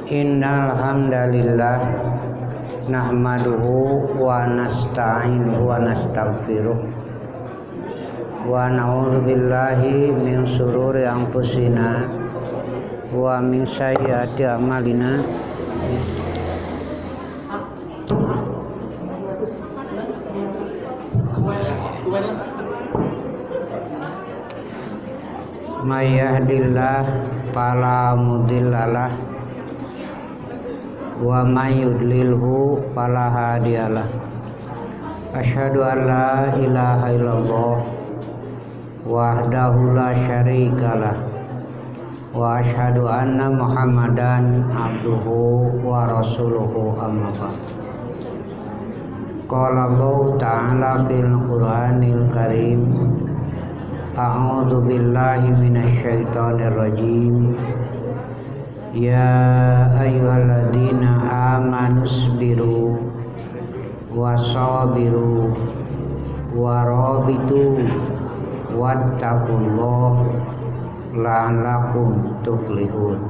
Innal hamdalillah nahmaduhu wa nasta'inuhu wa nastaghfiruh wa na'udzu billahi min shururi anfusina wa min sayyiati a'malina. May yahdihillah fala mudhillalah wa may yudlilhu fala hadiyalah. Asyhadu an la ilaha illallah wahdahu la syarikalah wa asyhadu anna Muhammadan abduhu wa rasuluhu amma ba'd. Qala Allah ta'ala fil Qur'anil Karim, a'udzu billahi minasy syaithanir rajim. Ya ayyuhalladzina amanu sabiru wasabiru warabitu wattaqullaha la'allakum tuflihun.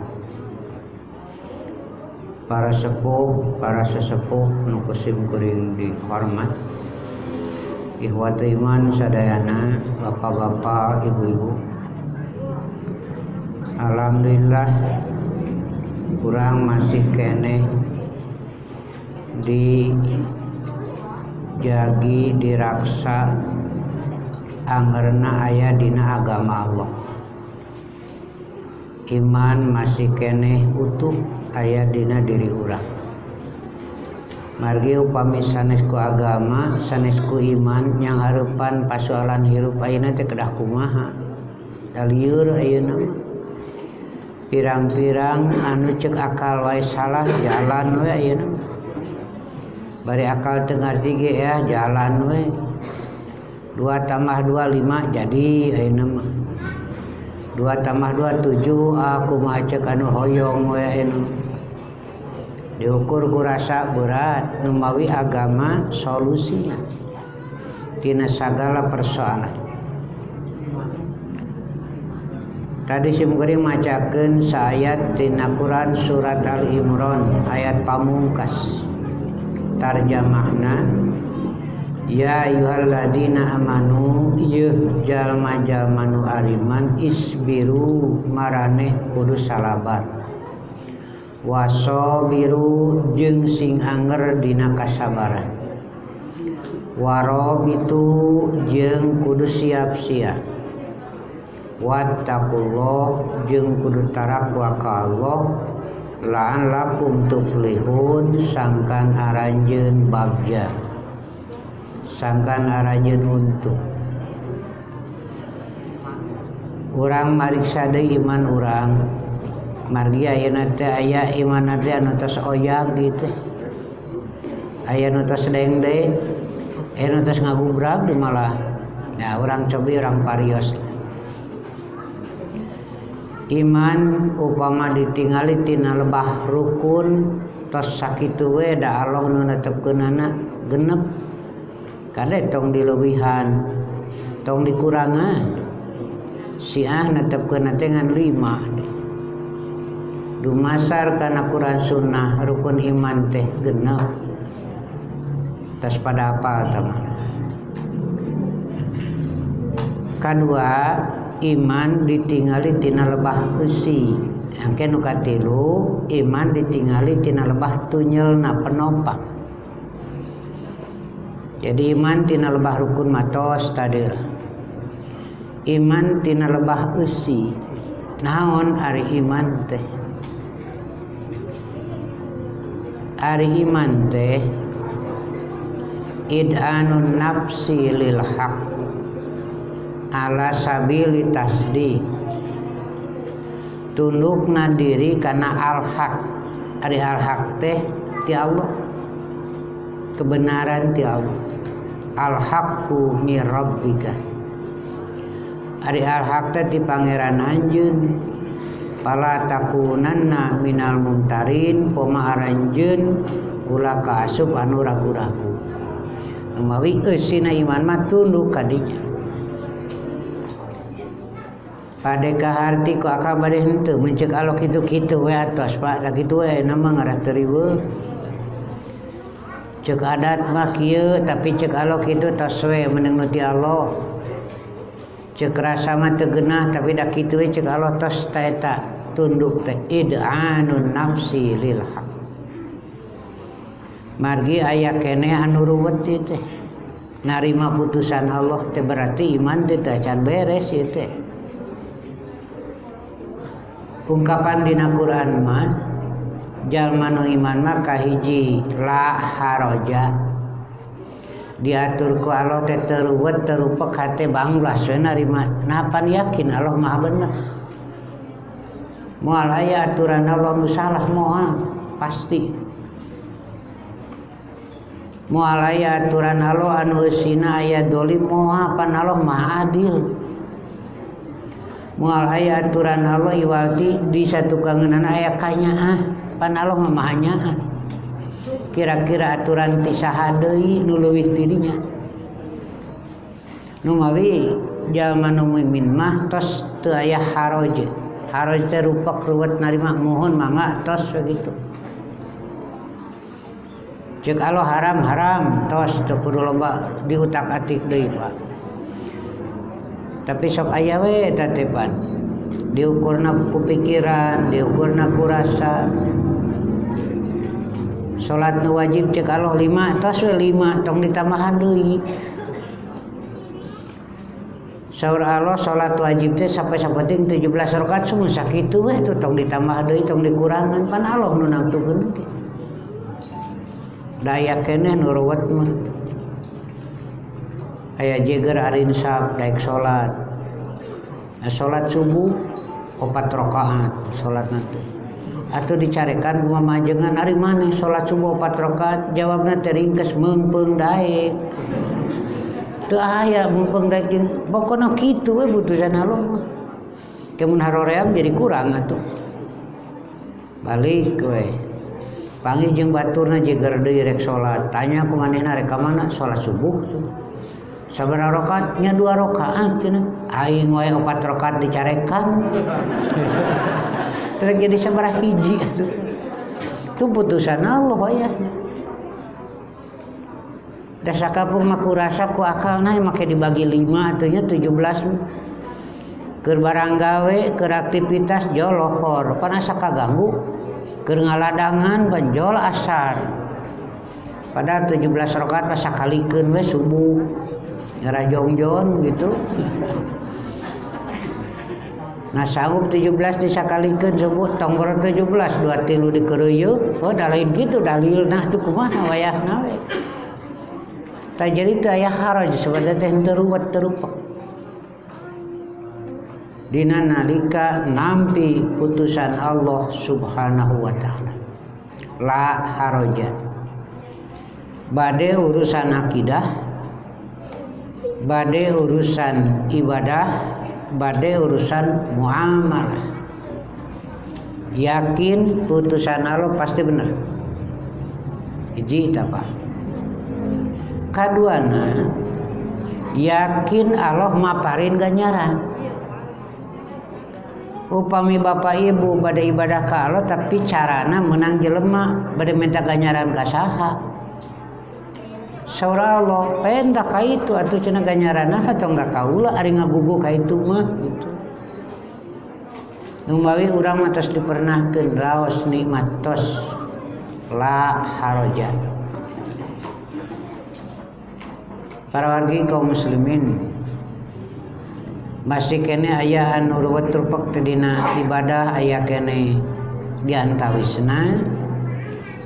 Para sesepuh nu kusim kuring dihormat, ikhwatu iman sadayana, bapak-bapak, ibu-ibu. Alhamdulillah kurang masih kene dijagi diraksa anggerna aya dina agama Allah. Iman masih kene utuh aya dina diri urang. Margi upami sanes ku agama, sanes ku iman, yang harupan pasoalan hirup ayeuna teh kedah kumaha. Da lieur ayeuna mah. Pirang-pirang anu ceuk akal wae salah jalan we ayeuna mah. Bari akal teu ngarti ge ya jalan we. 2 tambah 2 5 jadi ayeuna mah. 2 tambah 2 7 kumaha ceuk anu hoyong we ayeuna. Diukur ku rasa berat, nu mawi agama solusi tina sagala persoalan. Tadi simkuring macakeun saayat tina Quran surat Al-Imran ayat pamungkas. Tarjamahna, ya ayyuhalladzina amanu, yeuh jalma-jalma nu ariman, isbiru maraneh kudu salabar. Wasabiru jeung sing anger dina kasabaran. Warabitu jeung kudu siap-siap. Wattaqullah jeung kudu tarakwa ka Allah, la'allakum tuflihun sangkan aranjeun bagja, sangkan aranjeun untung. Urang mariksa deui iman urang. Margi ayeuna teh aya iman teh anu tos oyag gitu. Aya nu tos dengdeng, aya nu tos ngagubrak di malah. Nah, urang cobi urang parios. Iman upama ditingali tina lebah rukun tos sakitu we da Allah nu netepkeunana genep. Kade tong dileuwihan, tong dikurangan. Siah netepkeunna teh ngan 5. Dumasar kana Quran sunnah rukun iman teh genep. Tas pada apal teman. Kadua, iman ditingali tina lebah eusi. Angke nu katilu, iman ditingali tina lebah tunyeulna penopang. Jadi iman tina lebah rukun matos tadi. Iman tina lebah eusi. Naon ari iman teh? Ari iman teh id'anun nafsi lil haq ala sabili tasdiq, tundukna diri kana al haq. Ari al haq teh ti Allah, kebenaran ti Allah. Al haqqu min rabbika, ari al haq teh ti pangeran anjeun. Pala takunanna minal mumtarin, poma aranjeun ulah ka asup anu ragu-ragu. Mawi eusina iman mah tunduk ka dinya. Pade kaharti ku akal bade henteu mencek Allah kitu-kitu we atos Pak da kitu we nama ngarah teu riweuh. Cek adat mah kieu tapi cek Allah kitu tos we meneng nu ti Allah. Cek rasa mah teu geunah tapi da kitu we cek Allah tos ta eta tunduk teh id'anun nafsi lil haq. Margi aya keneh anu ruwet ieu teh. Narima putusan Allah teh berarti iman teh can beres ieu teh. Ungkapan dina Quran mah jalma nu iman mah kahiji la haraja diatur ku Allah teh teu ruwet teu rupek hate banglas we narima napan yakin Allah maha bener moal aya aturan Allah nu salah moal pasti moal aya aturan Allah anu eusina aya dolim moal pan Allah maha adil moal aya aturan Allah iwalti di satukangeunana aya kanyaah pan Allah mah maha nyaah kira-kira aturan ti saha deui nu leuwih ti dinya nu mawi jalma nu mukmin mah tos teu aya haraj teh rupek ruwet narima mohon mangga tos begitu cek Allah haram tos teu kudu loba diutak-atik deui Pak tapi sok aya we eta teh pan diukurna ku pikiran diukurna ku rasa salat nu wajib cek Allah 5 tos we 5 tong ditambahan deui saur Allah salat wajib teh sampai sapenting 17 rakaat semua sakitu we tuh tong ditambah deui tong dikurangan pan Allah nu namtukeun teh daya keneh nu ruwet mah aya jeger ari insaf daek salat. Salat subuh 4 rakaat salatna teh. Atuh dicarekan kumaha majengan ari maneh salat subuh 4 rakaat jawabna teh ringkes meungpeung daek. Teu aya meungpeung daek pokona kitu we putusan Allah mah. Kemun haroream jadi kurang atuh. Balik we. Panggih jeung baturna jeger deui rek salat. Tanya ku manehna rek ka mana salat subuh. Sabaraha rakaat nya 2 rakaat cenah aing wae 4 rakaat dicarekan terus jadi sabaraha hiji atuh itu putusan Allah aya da sakapung mah kurasa ku akalna make dibagi 5 atuh nya 17 keur barang gawe keur aktivitas jol lohor pana sakaganggu keur ngaladangan banjol asar padahal 17 rakaat mah sakalikeun we subuh ngara jongjon gitu. Nah sanggup 17 disakalikeun sebut tong 17 2 3 dikeureuyeuk. Oh da lain kitu dalilna teh kumaha wayahna we. Tah jadi teu aya haraj sabada teh teu ruwet teu rupek. Dina nalika nampi putusan Allah Subhanahu wa taala. La haraja. Bade urusan akidah bade urusan ibadah bade urusan muamalah yakin putusan Allah pasti benar hiji eta Pak kaduana yakin Allah maparin ganjaran upami bapak ibu bade ibadah ka Allah tapi carana menang jelema bade minta ganjaran ka saha saur Allah pendak ka itu atuh cenah ganjaranna atau enggak kaula ari ngagugu ka itu mah gitu. Nu mawi urang mah tos dipernahkeun raos nikmat tos la haraja. Para wargi kaum muslimin masih kene aya anu ruwet rupek teh dina ibadah aya kene diantawisna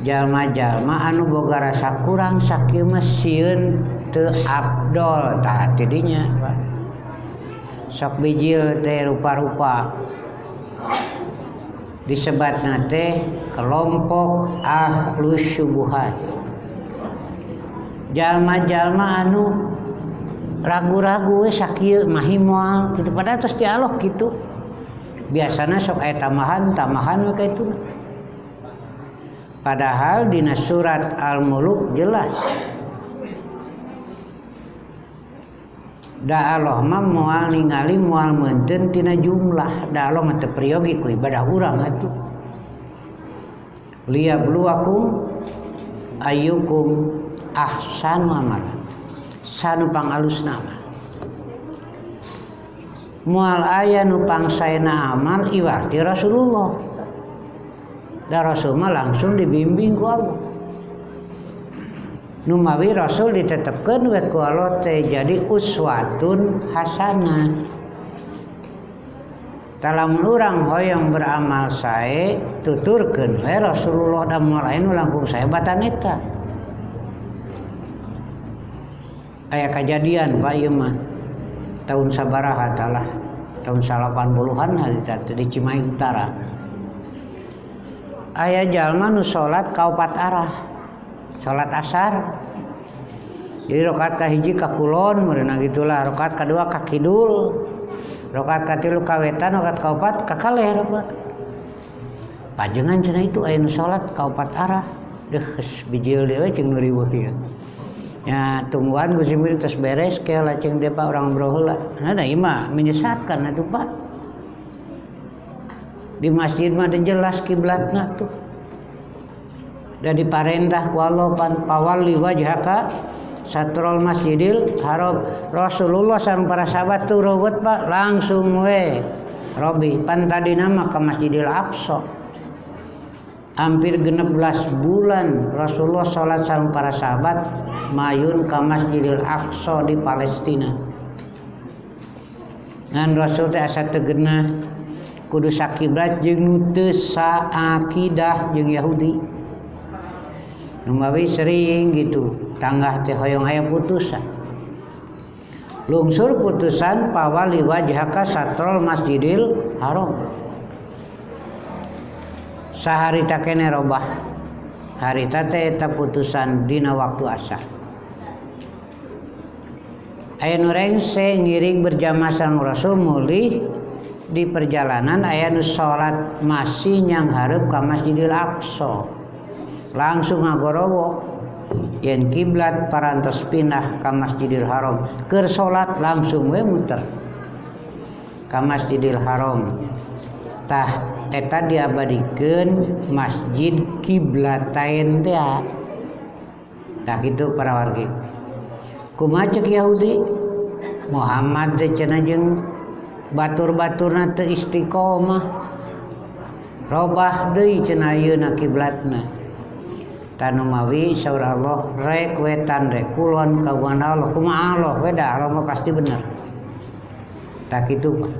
jalma-jalma anu boga rasa kurang sakieu mah sieun teu afdol tah tidinya Pak sok bijil teh rupa-rupa disebatna teh kelompok ahlus syubuhat jalma-jalma anu ragu-ragu we sakieu mahi moal kitu padahal tos dialog kitu biasana sok aya tamahan we kitu padahal dina surat Al-Muluk jelas Da Allah mah moal ningali moal meunteun tina jumlah. Da Allah mah teu priyogi ku ibadah urang atuh. Liyabluwakum ayyukum ahsanu amala. Sanu pangalusna amal. Moal aya nu pangsaena amal iwati Rasulullah. Da Rasul mah langsung dibimbing ku Allah. Numawi Rasul ditetepkeun we ku Allah teh jadi uswatun hasanah. Talamun urang hoyong beramal sae tuturkeun we Rasulullah da moal aya nu langkung saebatan eta. Aya kajadian Pak ieu mah tahun sabaraha talah tahun 80-an harita di Cimahi Utara. Aya jalma nu salat ka 4 arah. Salat asar. Jadi rakaat kahiji ka kulon meureunna gitulah, rakaat kadua ka kidul, rakaat katilu ka wetan, rakaat kaopat ka kaler, Pak. Pajengan cenah itu aya nu salat ka 4 arah. Geus bijil deui ceung nu riweuh ieu. Ya tungguan Gusti Mir tos beres ke laceng dia Pak orang bro heula. Nah da ieu mah menyesatkan atuh Pak. Di masjid mah ada jelas kiblatna tuh. Da diparentah ku Allah pawalli wajhaka satrul masjidil haram. Rasulullah sareng para sahabat tuh rawat Pak langsung we Robi pantadina mah ka Masjidil Aqsa. Hampir 16 bulan Rasulullah salat sareng para sahabat mayun ka Masjidil Aqsa di Palestina. Ngan Rasul teh asa teu geunah kudu sakiblat jeung nu teu saakidah jeung Yahudi. Numawi sering gitu tanggah teh hoyong aya putusan. Lungsur putusan pawali wajhaka satrul Masjidil Haram. Saharita kene robah. Harita teh eta putusan dina waktu asar. Aya nu rengse ngiring berjamaah sareng Rasul mulih di perjalanan aya nu salat masih nyang hareup ka Masjidil Aqsa. Langsung ngagorowok yen kiblat parantos pindah ka Masjidil Haram keur salat langsung we muter ka Masjidil Haram. Tah eta diabadikeun masjid kiblatain teh. Tah kitu para wargi. Kumaha ceuk Yahudi? Muhammad teh cenah jeung batur-baturna teu istiqomah. Robah deui cenah ayeuna kiblatna. Tanu mawi saur Allah rek wetan rek kulon kagungan Allah kumaha Allah we da Allah mah pasti bener. Tak kitu Pak.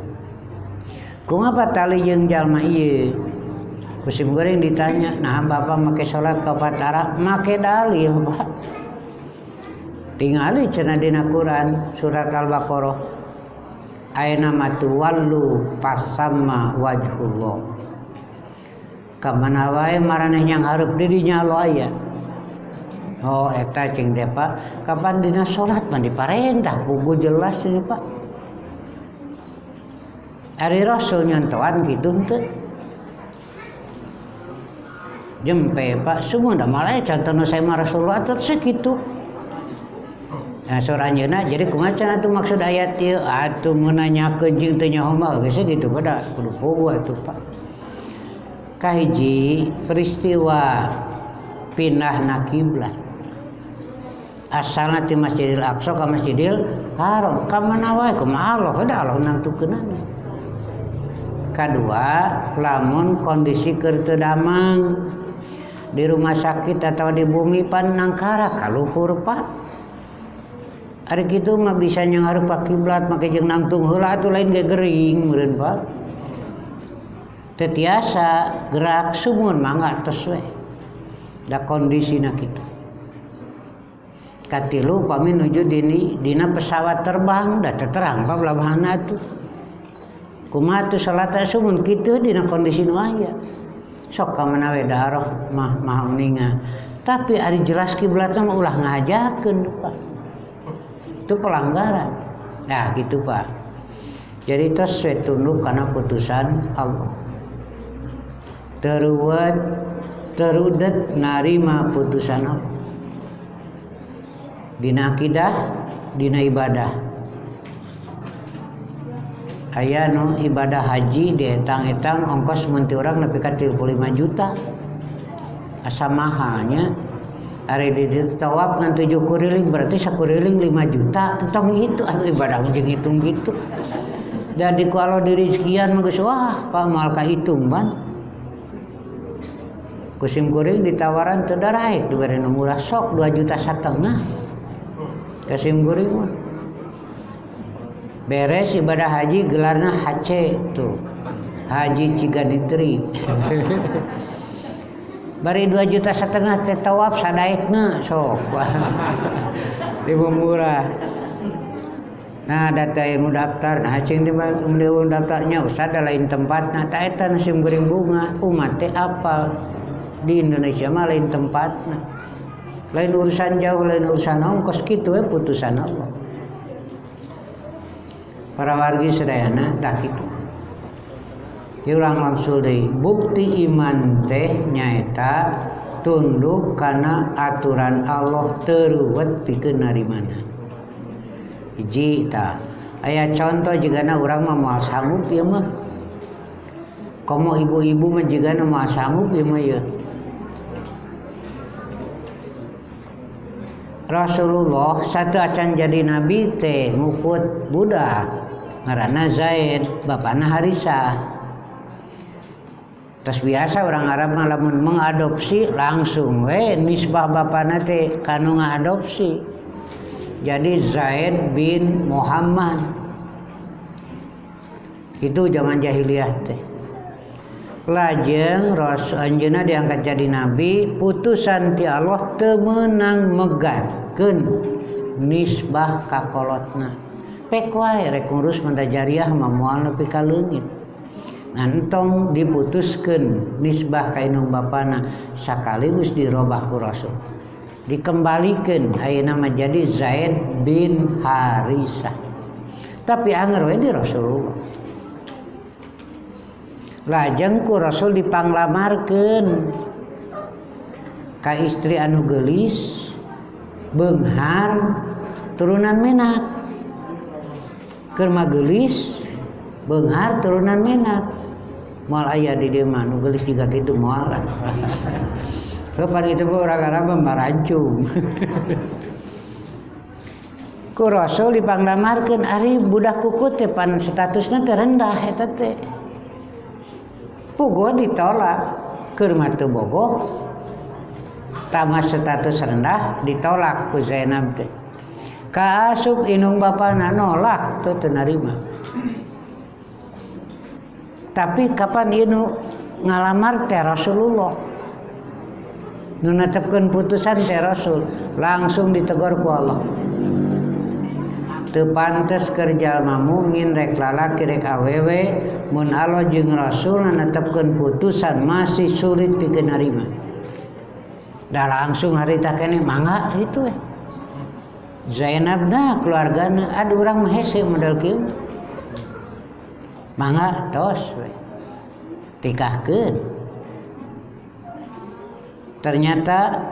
Kumaha patali jeung jalma ieu? Kusim goreng ditanya, "Nah, Bapak make salat ka 4 arah?" Make dalil, Pak. Tingali cenah dina Quran surat Al-Baqarah. Aina matuwallu pasamma wajhullah. Kamana wae maraneh yang hareup di dinya Allah aya. Oh eta cing teh Pak, kapan dina salat mah diparentah puguh jelas ieu Pak. Ari Rasul nyontoan kitu teu. Jempe Pak, semua da malah contohna saya mah Rasulullah teh sakitu. Nah surah anjeunna jadi kumaha cenah atuh maksud ayat ieu? Atuh menanyakeun jeung teu nyaho mah geus kitu pada kudu puguh atuh Pak. Kahiji peristiwa pindah kiblat asalna ti Masjidil Aqsa ka Masjidil Haram ka mana wae kumaha Allah da Allah nangtukeunana. Kadua lamun kondisi keur teu damang di rumah sakit atau di bumi pan nangkara ka luhur Pak. Ari kitu mah bisa nyang hareup ka kiblat make jeung nangtung heula atuh lain ge gering meureun Pak. Tetiasa gerak sumun mangga tos we da kondisina kitu. Katilu pami nuju dina pesawat terbang da terang Pak belabahana atuh. Kumaha atuh salat sumun kitu dina kondisi nu aya. Sok ka mana we da roh mah uninga. Tapi ari jelas kiblatna mah ulah ngajakeun Pak. Itu pelanggaran. Nah gitu Pak. Jadi tos we tunduk kana putusan Allah. Terudet narima putusan Allah dina akidah dina ibadah aya nu ibadah haji dietang-etang ongkos menti urang nepi ka 35 juta asa mahalnya. Ari di tawaf ngan 7 kuriling berarti sakuriling 5 juta tong itu ibadah jeung hitung gitu. Jadi kalau diri sekian mah geus wah pamal kahitung ban. Kusim kuring ditawaran teu daraek dibere nu murah sok 2,5 juta. Kusim kuring mah beres ibadah haji gelarna HC tuh. Haji Ciganitri. Bari 2,5 juta teh tawaf sadaekna sok. Ibu murah. Nah data yang daftar, nah cing teh mun daftarnya ustad lain tempatna, ta eta nu sim geuring bunga, umat teh apal. Di Indonesia mah lain tempatna. Lain urusan jauh, lain urusan ongkos kitu we putusan Allah. Para wargi sadayana tah kitu. Urang langsung deui bukti iman teh nyaeta tunduk kana aturan Allah teu pikeun narimana. Hiji tah aya contoh jigana urang mah moal sanggup ieu mah. Komo ibu-ibu mah jigana moal sanggup ieu mah ye. Rasulullah satu acan jadi nabi teh ngukut budak ngaranna Zaid bapana Harisah. Tas biasa orang Arab mah lamun mengadopsi langsung we nisbah bapana teh kanu ngadopsi. Jadi Zaid bin Muhammad. Itu zaman jahiliyah teh. Lajeng Rasul anjeunna diangkat jadi nabi, putusan ti Allah teu meunang megatkeun nisbah ka kolotna. Pek wae rek ngurus manda jariah mah moal nepi ka leungit. Ngantong diputuskeun nisbah ka indung bapana sakaligus dirobah ku Rasul. Dikembalikeun ayeuna mah jadi Zaid bin Harisah. Tapi anger we di Rasulullah. Lajeng ku Rasul dipanglamarkeun ka istri anu geulis beunghar turunan menak. Keur mageulis beunghar turunan menak. Moal aya di dieu mah nu geulis juga kitu moal. Kapan itu urang Arab marancung. Ku Rasul dipanglamarkeun ari budak kukut teh pan statusna teh rendah eta teh. Puguh ditolak keur mah teu bogoh. Tamas status rendah ditolak ku Zainab teh. Kaasup indung bapana nolak teu teu narima. Tapi kapan ieu nu ngalamar teh Rasulullah. Nu netepkeun putusan teh Rasul, langsung ditegur ku Allah. Teu pantes keur jalma mukmin rek lalaki rek awewe mun Allah jeung Rasul netepkeun putusan masih sulit pikeun narima. Da langsung harita keneh mangga itu we. Zainabna keluargana aduh urang mah hese model kieu. Mangga tos we. Tikahkeun. Ternyata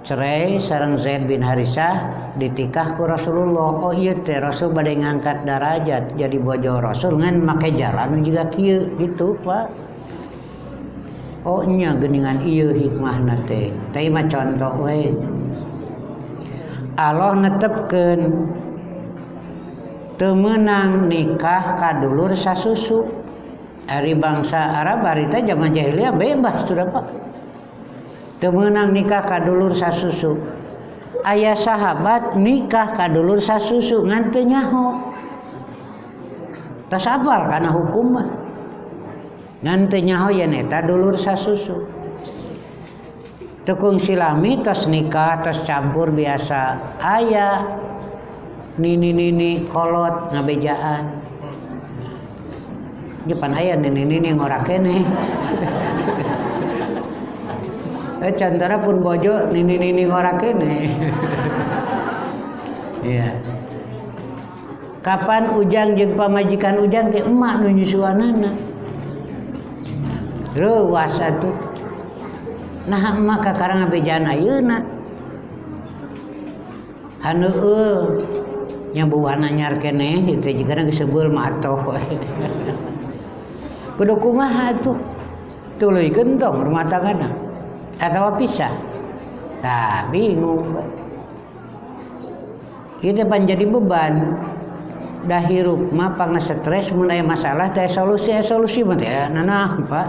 cerai sareng Zaid bin Harisah ditikah ku Rasulullah. Oh iya teh Rasul bade ngangkat darajat jadi bojo Rasul ngan make jalan juga kieu gitu Pak. Oh nya geuningan ieu hikmahna teh. Teh mah contoh we. Allah netepkeun teu meunang nikah kadulur sasusu. Ari bangsa Arab harita zaman jahiliyah bebas sudah Pak. Teu meunang nikah kadulur sasusu. Aya sahabat nikah kadulur sasusu ngan teu nyaho. Tas apal kana hukum mah. Ngan teu nyaho yen eta dulur sasusu. Tekung silami tos nikah tos campur biasa aya nini-nini kolot ngabejaan. Depan aya nini-nini ngorak keneh. Cantara pun bojo nini-nini ngorak keneh. Iya. Kapan Ujang jeung pamajikan Ujang teh emak nu nyusuanana. Reuwas atuh. Nah emak kakarang ngabejaan ayeuna. Haneueul nya buah anyar keneh itu juga geus matoh kudu kumaha tuh tuluy gentong rumah tanggana atawa pisah tah bingung kita pan jadi beban dah hirup mah pangna stres mun aya masalah teh solusi mah teh nanah Pak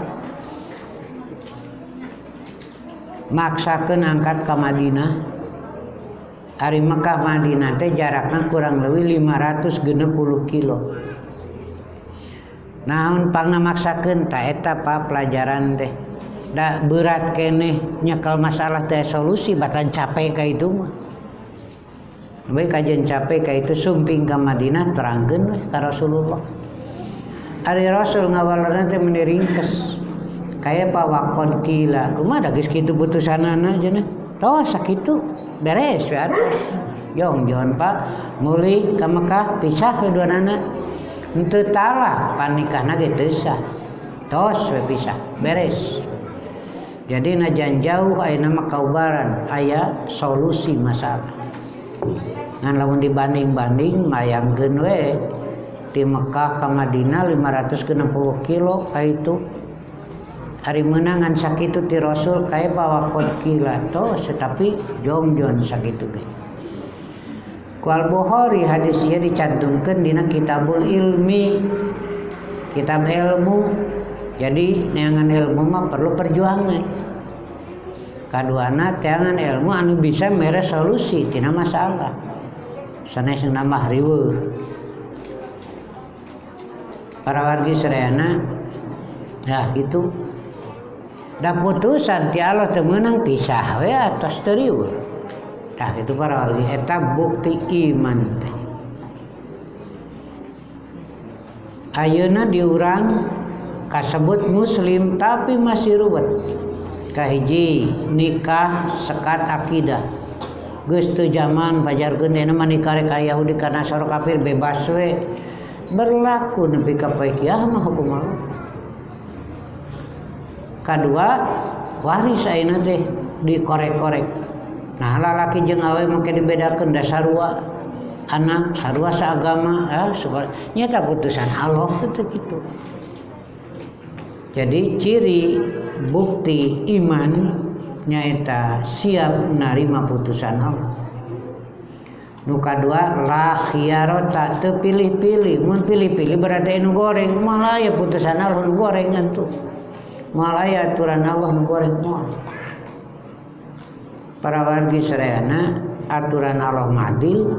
maksakeun angkat ka Madinah. Ari Mekah Madinah teh jarakna kurang leuwih 560 kilo. Naon pangna maksakeun ta eta Pak pelajaran teh. Da berat keneh nyekel masalah teh solusi batan capek ka itu mah. Bae kajen capek ka itu sumping ka Madinah terangkeun we ka Rasulullah. Ari Rasul ngawalana teh mendiringkes. Kaya pawakon kila. Kumaha da geus kitu putusanana cenah. Tos sakitu beres we atos. Jong Pak meuli ka Mekah pisah we duanana. Henteu talah panikahna ge teu sah. Tos we pisah beres. Jadi najan jauh ayeuna mah kaubaran aya solusi masalah. Ngan lamun dibanding-banding mayangkeun we ti Mekah ka Madinah 560 kilo ka itu. Hari menangan sakitu ti Rasul kaya pawakot kila tos tetapi jongjon sakitu ge. Ku Al-Bukhari hadis ieu dicantumkeun dina Kitabul Ilmi. Kitab ilmu. Jadi neangan ilmu mah perlu perjuangan. Kaduana teangan ilmu anu bisa mere solusi tina masalah. Sanes nambah riweuh. Para wargi sadayana nah gitu. Da putusan ti Allah teu meunang pisah we atos teu riweuh. Tah itu para wargi eta bukti iman teh. Ayeuna diurang kasebut muslim tapi masih ruwet. Kahiji nikah sekat akidah. Geus teu zaman pajarkeun dina mah nikah rek Yahudi ka Nasara kafir bebas we. Berlaku nepi ka poe kiamat hukum Allah. Kadua waris ayeuna teh dikorek-korek. Nah lalaki jeung awewe mangke dibedakeun da sarua anak sarua saagama nyata putusan Allah teh kitu. Jadi ciri bukti iman nyaeta siap narima putusan Allah. Nu kadua la khiyarata teu pilih-pilih. Mun pilih-pilih berarti anu goreng malah aya putusan Allah nu gorengan tuh. Malah aya aturan Allah nu goreng moal. Para wargi sadayana aturan Allah madil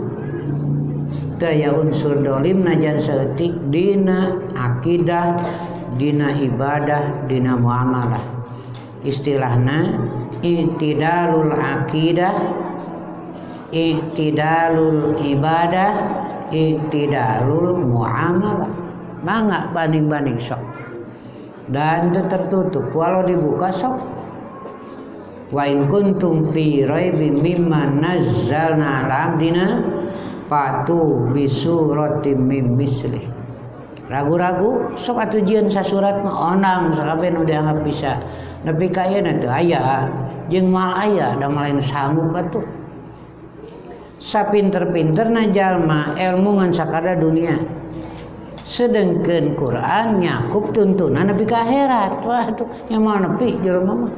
teu aya unsur dolim najan saeutik dina akidah, dina ibadah, dina muamalah. Istilahna i'tidalul akidah, i'tidalul ibadah, i'tidalul muamalah. Mangga banding-banding sok. Dan itu tertutup walau dibuka sok. Wa in kuntum fi raibin mimma nazzalna ala abdina fatu bi suratim mim mislih. Ragu-ragu sok atujian sasurat mah onang sakabeh nu dianggap bisa. Nepi ka ieu teu aya jeung mal aya da malain sanggup atuh. Sapinter-pinterna jalma ilmu ngan sakada dunia. Sedengkeun Quran nyakup tuntunan nepi ka akhirat. Wah tuh nya moal nepi jelema mah.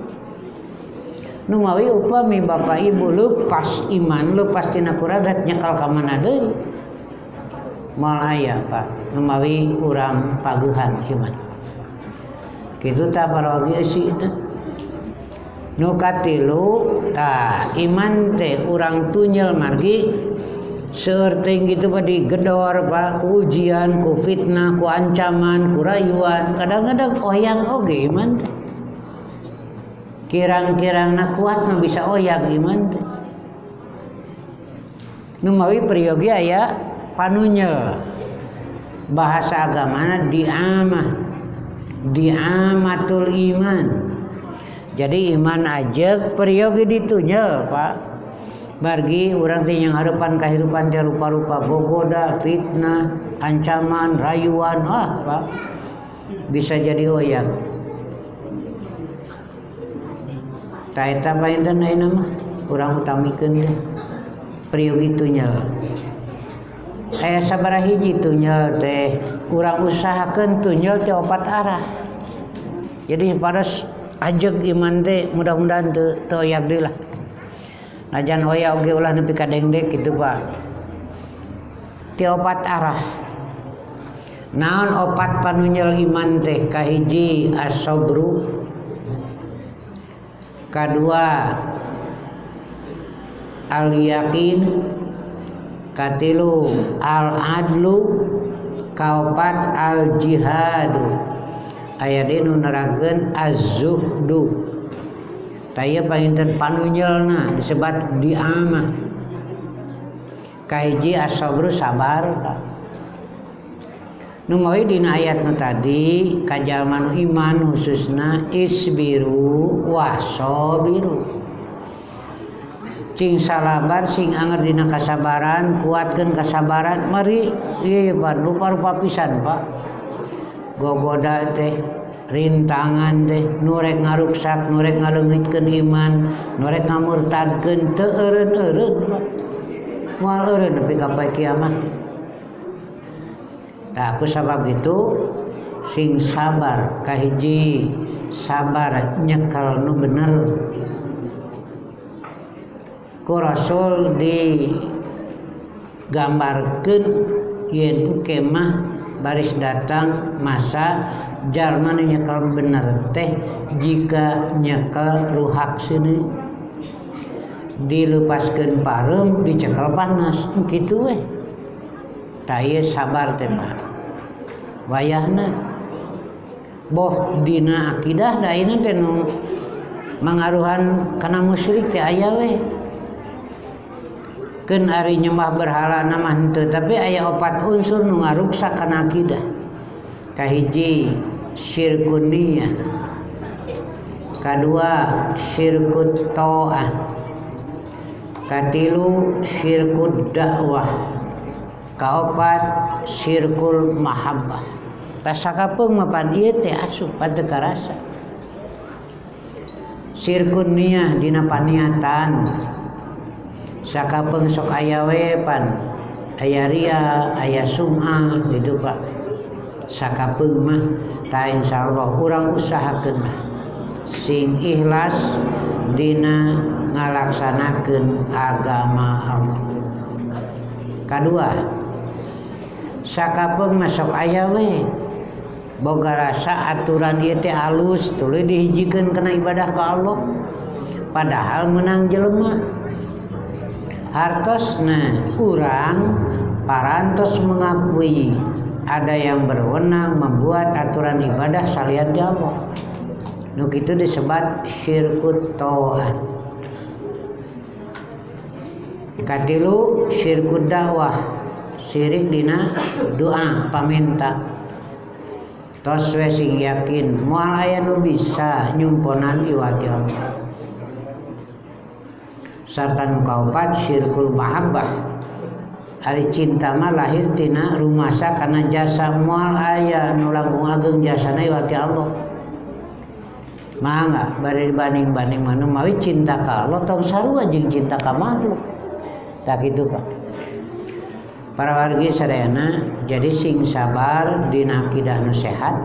Nu mawi upami bapak ibu leupas iman, leupas tina Quran dak nyekal ka mana deui. Moal aya Pak, nu mawi urang paguhan iman. Kitu tah para wargi eusina. Nu katilu tah iman teh urang tunyel margi seueur teuing kitu mah digedor Pak ku ujian, ku fitnah, ku ancaman, ku rayuan, kadang-kadang oyang oge iman teh. Kirang-kirangna kuat mah bisa oyang iman teh. Nu mawi priyogi aya panunyel. Bahasa agamana diamatul iman. Jadi iman ajeg priyogi ditunyel Pak. Bargi urang teh yang harapan kahirupan teh rupa-rupa gogoda, fitnah, ancaman, rayuan, Pak. Bisa jadi oyang. Ta eta painten ayeuna mah urang utamikeun deh. Priyogi tunyel. aya sabaraha hiji tunjel teh urang usahakeun tunjel teh 4 arah. Jadi paras ajeg iman teh mudah-mudahan teu oyak deui lah. Najan oya oge ulah nepi ka dengdek kitu Pak. Ti 4 arah. Naon 4 panunjel iman teh? Kahiji as-sabru, kadua al-yaqin, katilu al-adlu, kaopat al-jihadu. Aya deui nu nerangkeun az-zuhdu. Taya painten panunjelna disebat diamah. Kahiji as-sabru sabar. Nu mawi dina ayat nu tadi kajalma nu iman khususna isbiru wasabiru. Sing salabar sing anger dina kasabaran, kuatkeun kasabaran mari ieu Pak rupa-rupa pisan Pak. Gogoda teh rintangan teh nu rek ngaruksak, nu rek ngaleungitkeun iman, nu rek ngamurtadkeun teu eureun-eureun Pak. Moal eureun nepi ka poe kiamat. Nah, aku sabab itu sing sabar kahiji sabar nyekel nu bener. Ku Rasul digambarkeun yen kemah baris datang masa jalma nu nyekel bener teh jika nyekel ruhak sini dilepaskeun pareum dicekel panas kitu we. Taya sabar teh mah wayahna boh dina akidah da ayeuna teh nu mangaruhan kana musyrik teh aya we. Keun ari nyembah berhala mah henteu tapi aya 4 unsur nu ngaruksak kana akidah. Kahiji syirkun niyah, kadua syirkut ta'ah, katilu syirkud dakwah, kaopat syirkul mahabbah. Tasakapeung mah pan ieu teh asup panteu karasa. Syirkun niyah dina paniatan. Sakapeung sok aya we pan aya ria, aya sum'ah gitu Pak. Sakapeung mah ta insyaallah urang usahakeun mah sing ikhlas dina ngalaksanakeun agama Allah. Kadua sakapeung mah sok aya we boga rasa aturan ieu teh halus tuluy dihijikeun kana ibadah ka Allah padahal menang jelema hartosna urang parantos mengakui ada yang berwenang membuat aturan ibadah salian ti Allah. Nu kitu disebut syirkut ta'at. Katilu syirkud dakwah, syirik dina doa paminta. Tos we sing yakin moal aya nu bisa nyumponan iwati Allah. Sarta nu kaopat syirkul mahabbah. Ari cinta mah lahir tina rumasa kana jasa moal aya nu langkung ageung jasana iwati Allah. Mangga bari dibanding-banding manu mawi cinta ka Allah tong sarua jeung cinta ka makhluk. Tak kitu Pak. Para wargi sadayana jadi sing sabar dina akidah nu sehat,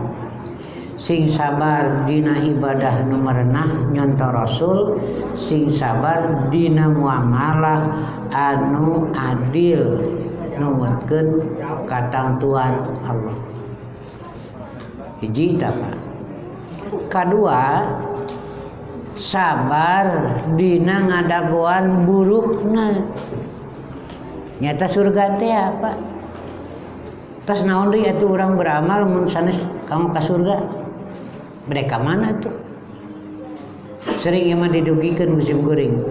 sing sabar dina ibadah nu merenah nyonto Rasul, sing sabar dina muamalah anu adil numutkeun katangtuan Allah. Hiji ta Pak. Kadua sabar dina ngadagoan buruhna. Nyata surga teh apa? Tas naon deui atuh urang beramal mun sanes kamu ka surga? Mereka mana tuh? Sering emang didugikeun musim goreng.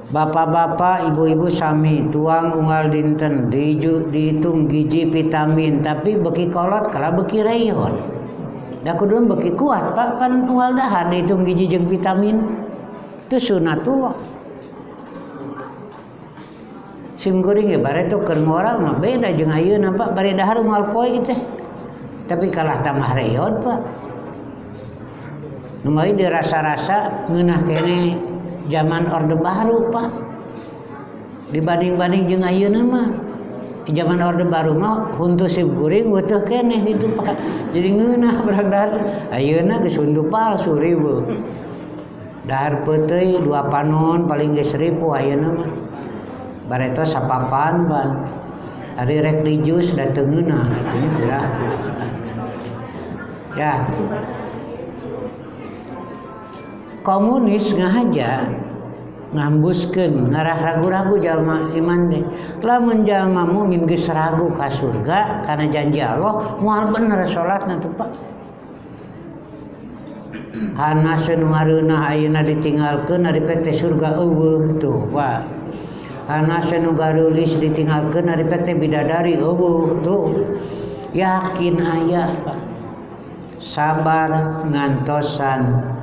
Bapak-bapak, ibu-ibu sami tuang unggal dinten dihitung gizi vitamin tapi beki kolot kala beki rayon. Da kudu beki kuat Pak pan unggal dahar dihitung gizi jeung vitamin. Itu sunatullah. Sim goreng ya bare tuh keur ngora mah beda jeung ayeuna Pak bare dahar unggal poe teh. Tapi kalah tamah reyon Pak. Nu mah dirasa-rasa ngeunah kene zaman Orde Baru Pak. Dibanding-banding jeung ayeuna mah zaman Orde Baru mah huntu sim kuring utuh keneh gitu Pak. Jadi ngeunah berangdar. Ayeuna geus huntu palsu ribu. Dahar peuteuy 2 panon paling geus 1000 ayeuna mah. Bareto sapapan ban. Ari rek dijus da teu ngeunah artinya geurah. Ya. Komunis ngahaja ngambuskeun ngarah ragu-ragu jalma iman teh. Lamun jalma mukmin geus ragu ka surga kana janji Allah, moal bener salatna tuh Pak. Hanas nu ngareunah ayeuna ditinggalkeun ari PT surga eueuh tuh Pak. Hanas nu garulis ditinggalkeun ari PT bidadari eueuh tuh. Yakin aya Pak. Sabar ngantosan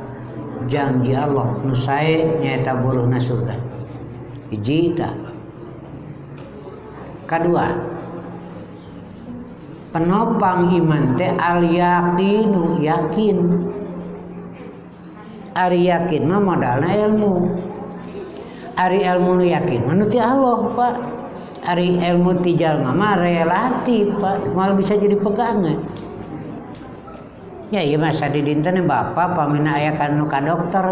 janji Allah nu sae nyaeta buruhna surga. Hiji tah. Kadua, penopang iman teh al yaqinu yakin. Ari yakin mah modalna ilmu. Ari ilmu nu yakin mah ti Allah Pak. Ari ilmu ti jalma mah relatif Pak, moal bisa jadi pegangan. Ya iya masa di dinten bapak pamina aya kanu ka dokter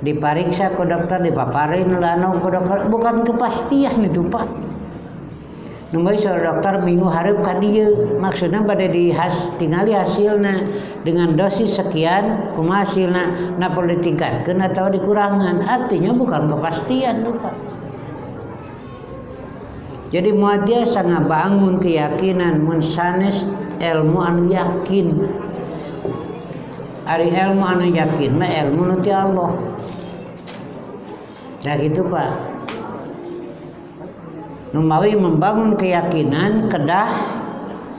dipariksa ku dokter dipaparin lanu ku dokter bukan kepastian itu Pak. Nunggu seorang dokter minggu hareup ka dieu maksudna bade tingali hasilna dengan dosis sekian kumaha hasilna na perlu ditingkatkeun atau dikurangan artinya bukan kepastian tuh Pak. Jadi moal tiasa ngabangun keyakinan mun sanes ilmu anu yakin. Ari ilmu anu yakin mah ilmu nu ti Allah. Nah gitu Pak. Numawi membangun keyakinan kedah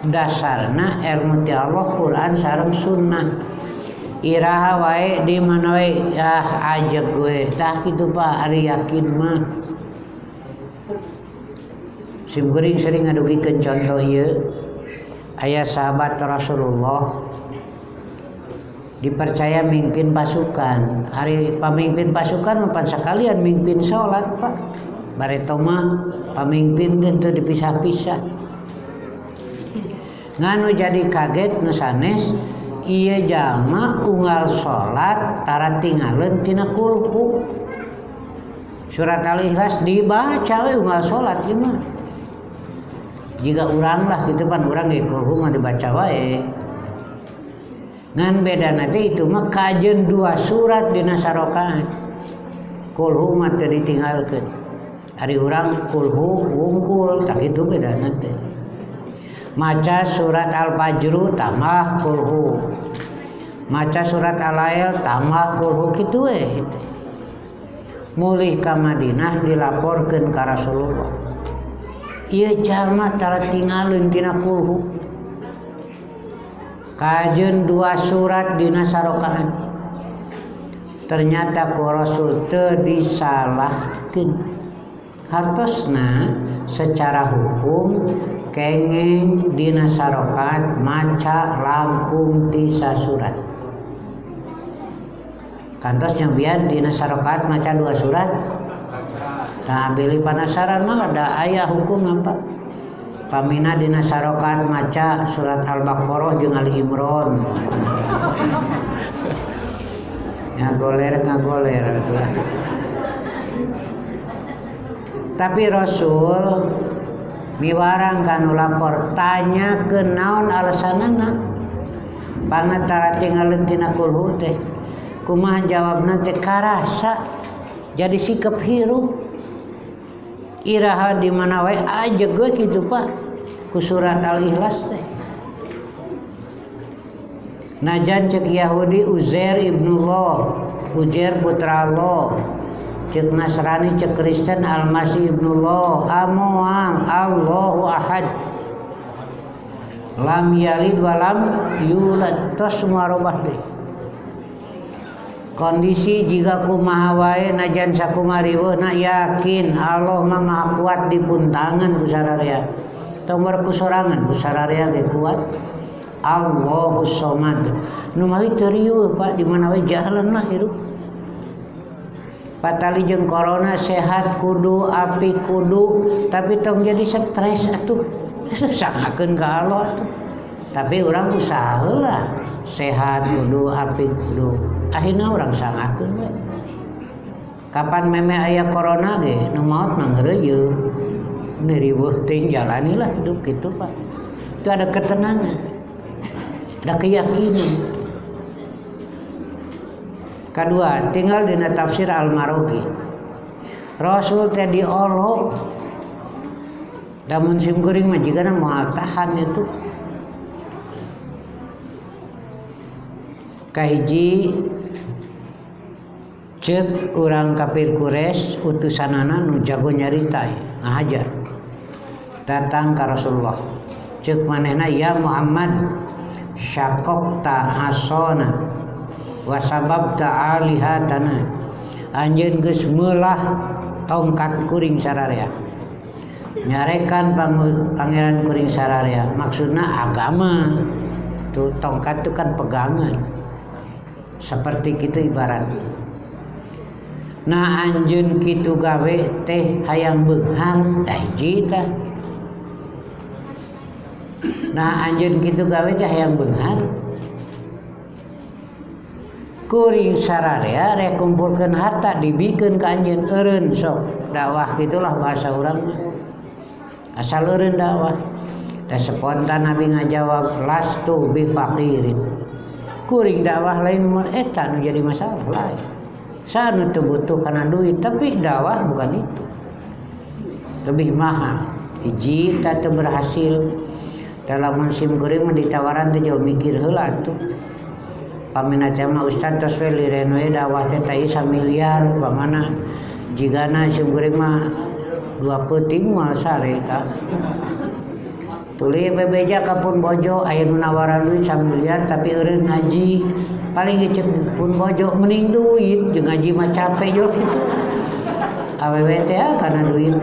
dasarna ilmu ti Allah Quran sareng sunnah. Iraha wae di mana wae ajeg gue tah kitu Pak ari yakin mah. Sim geuring sering ngadugikeun contoh ieu. Aya sahabat Rasulullah dipercaya mimpin pasukan. Hari pamimpin pasukan mapan sekalian mimpin sholat Pak. Bareto mah pamimpin teu dipisah-pisah. Nganu jadi kaget nu sanes ieu jalma unggal sholat tara tingaleun tina kulhu. Surat Al-Ikhlas dibaca we unggal sholat ieu mah. Jika urang lah gitu pan urang ge kulhu mah dibaca wae. Ngan beda nanti itu mah kajen 2 surat dina sarokaat. Kulhu mah teu ditinggalkeun. Ari urang kulhu wungkul tak itu beda nanti. Maca surat Al-Fajr tambah kulhu. Maca surat Al-Lail tambah kulhu kitu we. Mulih ka Madinah dilaporkeun ka Rasulullah. Ieu jalma tara tingaleun tina kulhu. Kajeun 2 surat dina sarokaat. Ternyata ku Rasul teu disalahkeun. Hartosna secara hukum kenging dina sarokaat maca langkung ti sasurat. Kantos nyambian dina sarokaat maca 2 surat. Nah, beli penasaran mah ada aya hukum apa? Pamina dina sarokaat maca surat Al-Baqarah jeung Ali Imran. Ngagoler. Tapi Rasul miwarang kanu lapor tanya ke naon alasanana. Pangatara tinggalin tina kulhu teh. Kumaha jawabna teh karasa. Jadi sikap hirup. Iraha di mana wae aja gue gitu Pak ku surat Al-Ikhlas teh. Najan cek Yahudi Uzair ibnullah, Uzair putra Allah. Cek Nasrani cek Kristen Al-Masih ibnullah, Amoal Allahu Ahad. Lam yalid walam yulad tos semua robah deh. Kondisi jika kumaha wae najan sakumariweuna yakin Allah mah maha kuat di puntangan ku sararea. Tomor ku sorangan ku sararea ge kuat. Allahus Samad. Nu mah teu riweuh Pak di mana wae jalan lah hirup. patali jeung corona sehat kudu api kudu tapi tong jadi stres atuh sangakeun ka Allah atuh. Tapi orang usaha heula sehat kudu api kudu akhirna urang sangakeun we. Kapan meme aya corona ge nu maot mah ngeureuyeuh niriweuh teuing jalanilah hidup kitu Pak. Itu ada ketenangan, ada keyakinan. Kedua, tinggal dina tafsir Al-Marogi. Rasul teh diolo, lamun sim kuring mah jigana moal tahan itu. Kahiji ceuk urang kafir Quraisy utusanana nu jago nyarita ngahajar. Datang ka Rasulullah. Ceuk manehna ya Muhammad syaqaqta asona wa sababta alihatana anjeun geus meulah tongkat kuring sararea nyarekan pangeran kuring sararea maksudna agama tuh tongkat itu kan pegangan seperti kitu ibarat nah anjeun kitu gawe teh hayang beunghang hiji tah nah anjeun kitu gawe teh hayang beunghang kuring sararea rek kumpulkeun harta dibikeun ka anjeun eureun sok dakwah gitulah bahasa urang asal eureun dakwah da spontan Nabi ngajawab lastu bi faqirin kuring dakwah lain eta nu jadi masalah lain sanu teu butuh kana duit tapi dakwah bukan itu lebih mahal hiji teu berhasil dalam musim kuring mah ditawaran teh jauh mikir heula atuh pamina teh mah ustaz tos we lireun we dakwah teh teh 1 miliar pamana jigana sim kuring mah 2 peuting moal sare eta tuluy bebeja ka Pun Bojo aya nu nawaran duit 1 miliar tapi eureun ngaji paling cek Pun Bojo mending duit jeung ngaji mah capek jo kitu awewe teh kana duit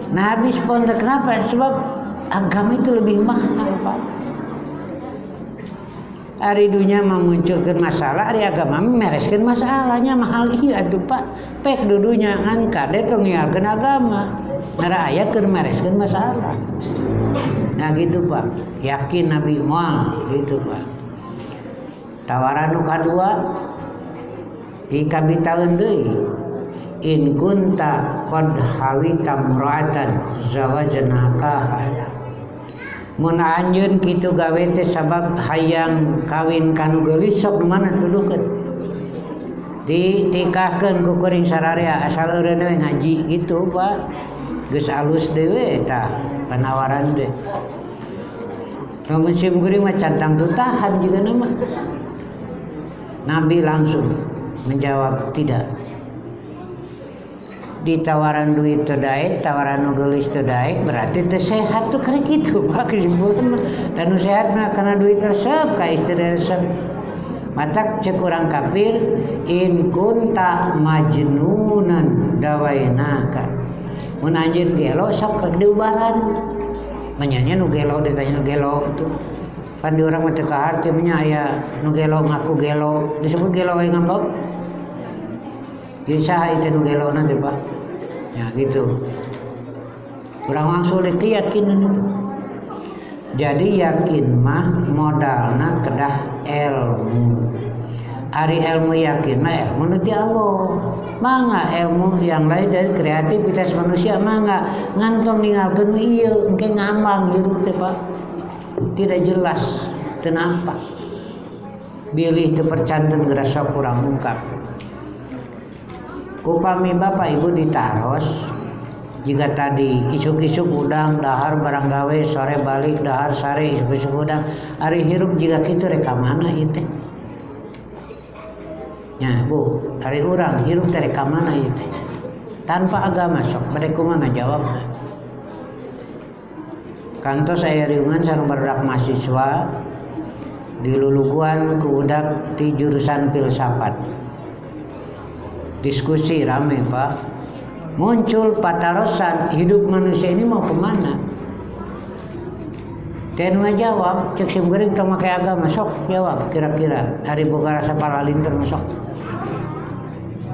nah habis pun kenapa sebab agama itu lebih mahal Pak. Ari dunya memunculkan masalah, ari agama mereskeun masalahnya mahal ieu atuh Pak. Pek dudunya ngan kade tong nialkeun agama. Nara aya keur mereskeun masalah. Nah gitu Pak. Yakin Nabi moal gitu Pak. Tawaran nu kadua dikabitaeun deui. In kunta qad hawita muratan zawajanaka mun anjeun kitu gawe teh sabab hayang kawin kanu geulis sok nu mana tuduhkeun ditikahkeun ku kuring sararea asal eureun we ngaji gitu Pak geus alus dewe tah penawaran teh lamun sim kuring mah cantang tutahan juga nama Nabi langsung menjawab tidak ditawaran duit teu daek, tawaran nu geulis teu daek, berarti teu sehat tuh kana kitu Pak kesimpulan dan nu sehat mah kana duit resep ka istri resep. Matak cek urang kafir in kunta majnunan dawainaka. Mun anjeun gelo sok diubaran. Manyanya nu gelo ditanya nu gelo itu. Pan di urang mah teu kaharti nya aya nu gelo ngaku gelo, disebut gelo we ngambek. Bisa itu nu gelo nanti Pak. Ya gitu. Urang langsung keyakinan itu. Jadi yakin mah modalna kedah ilmu. Ari ilmu yakin mah ilmu nu ti Allah. Mangga ilmu yang lain dari kreativitas manusia mangga ngantong ninggalkeun ieu engke ngambang hirup teh Pak. Tidak jelas teu nampak. Bilih teu percanten geura sok urang ungkap. Upami bapak ibu ditaros jika tadi isuk-isuk udang dahar barang gawe sore balik dahar sare isuk-isuk udang ari hirup jika kitu rek ka mana ieu teh nya Bu ari urang hirup teh rek ka mana ieu teh tanpa agama sok bade kumaha ngajawabna kantos aya riungan sareng barudak mahasiswa di luluguan ku udak di jurusan filsafat diskusi rame Pak muncul patarosan hidup manusia ini mau kemana teh nu ngajawab cek sim geuring teu make agama sok jawab kira-kira ari boga rasa palalinter masok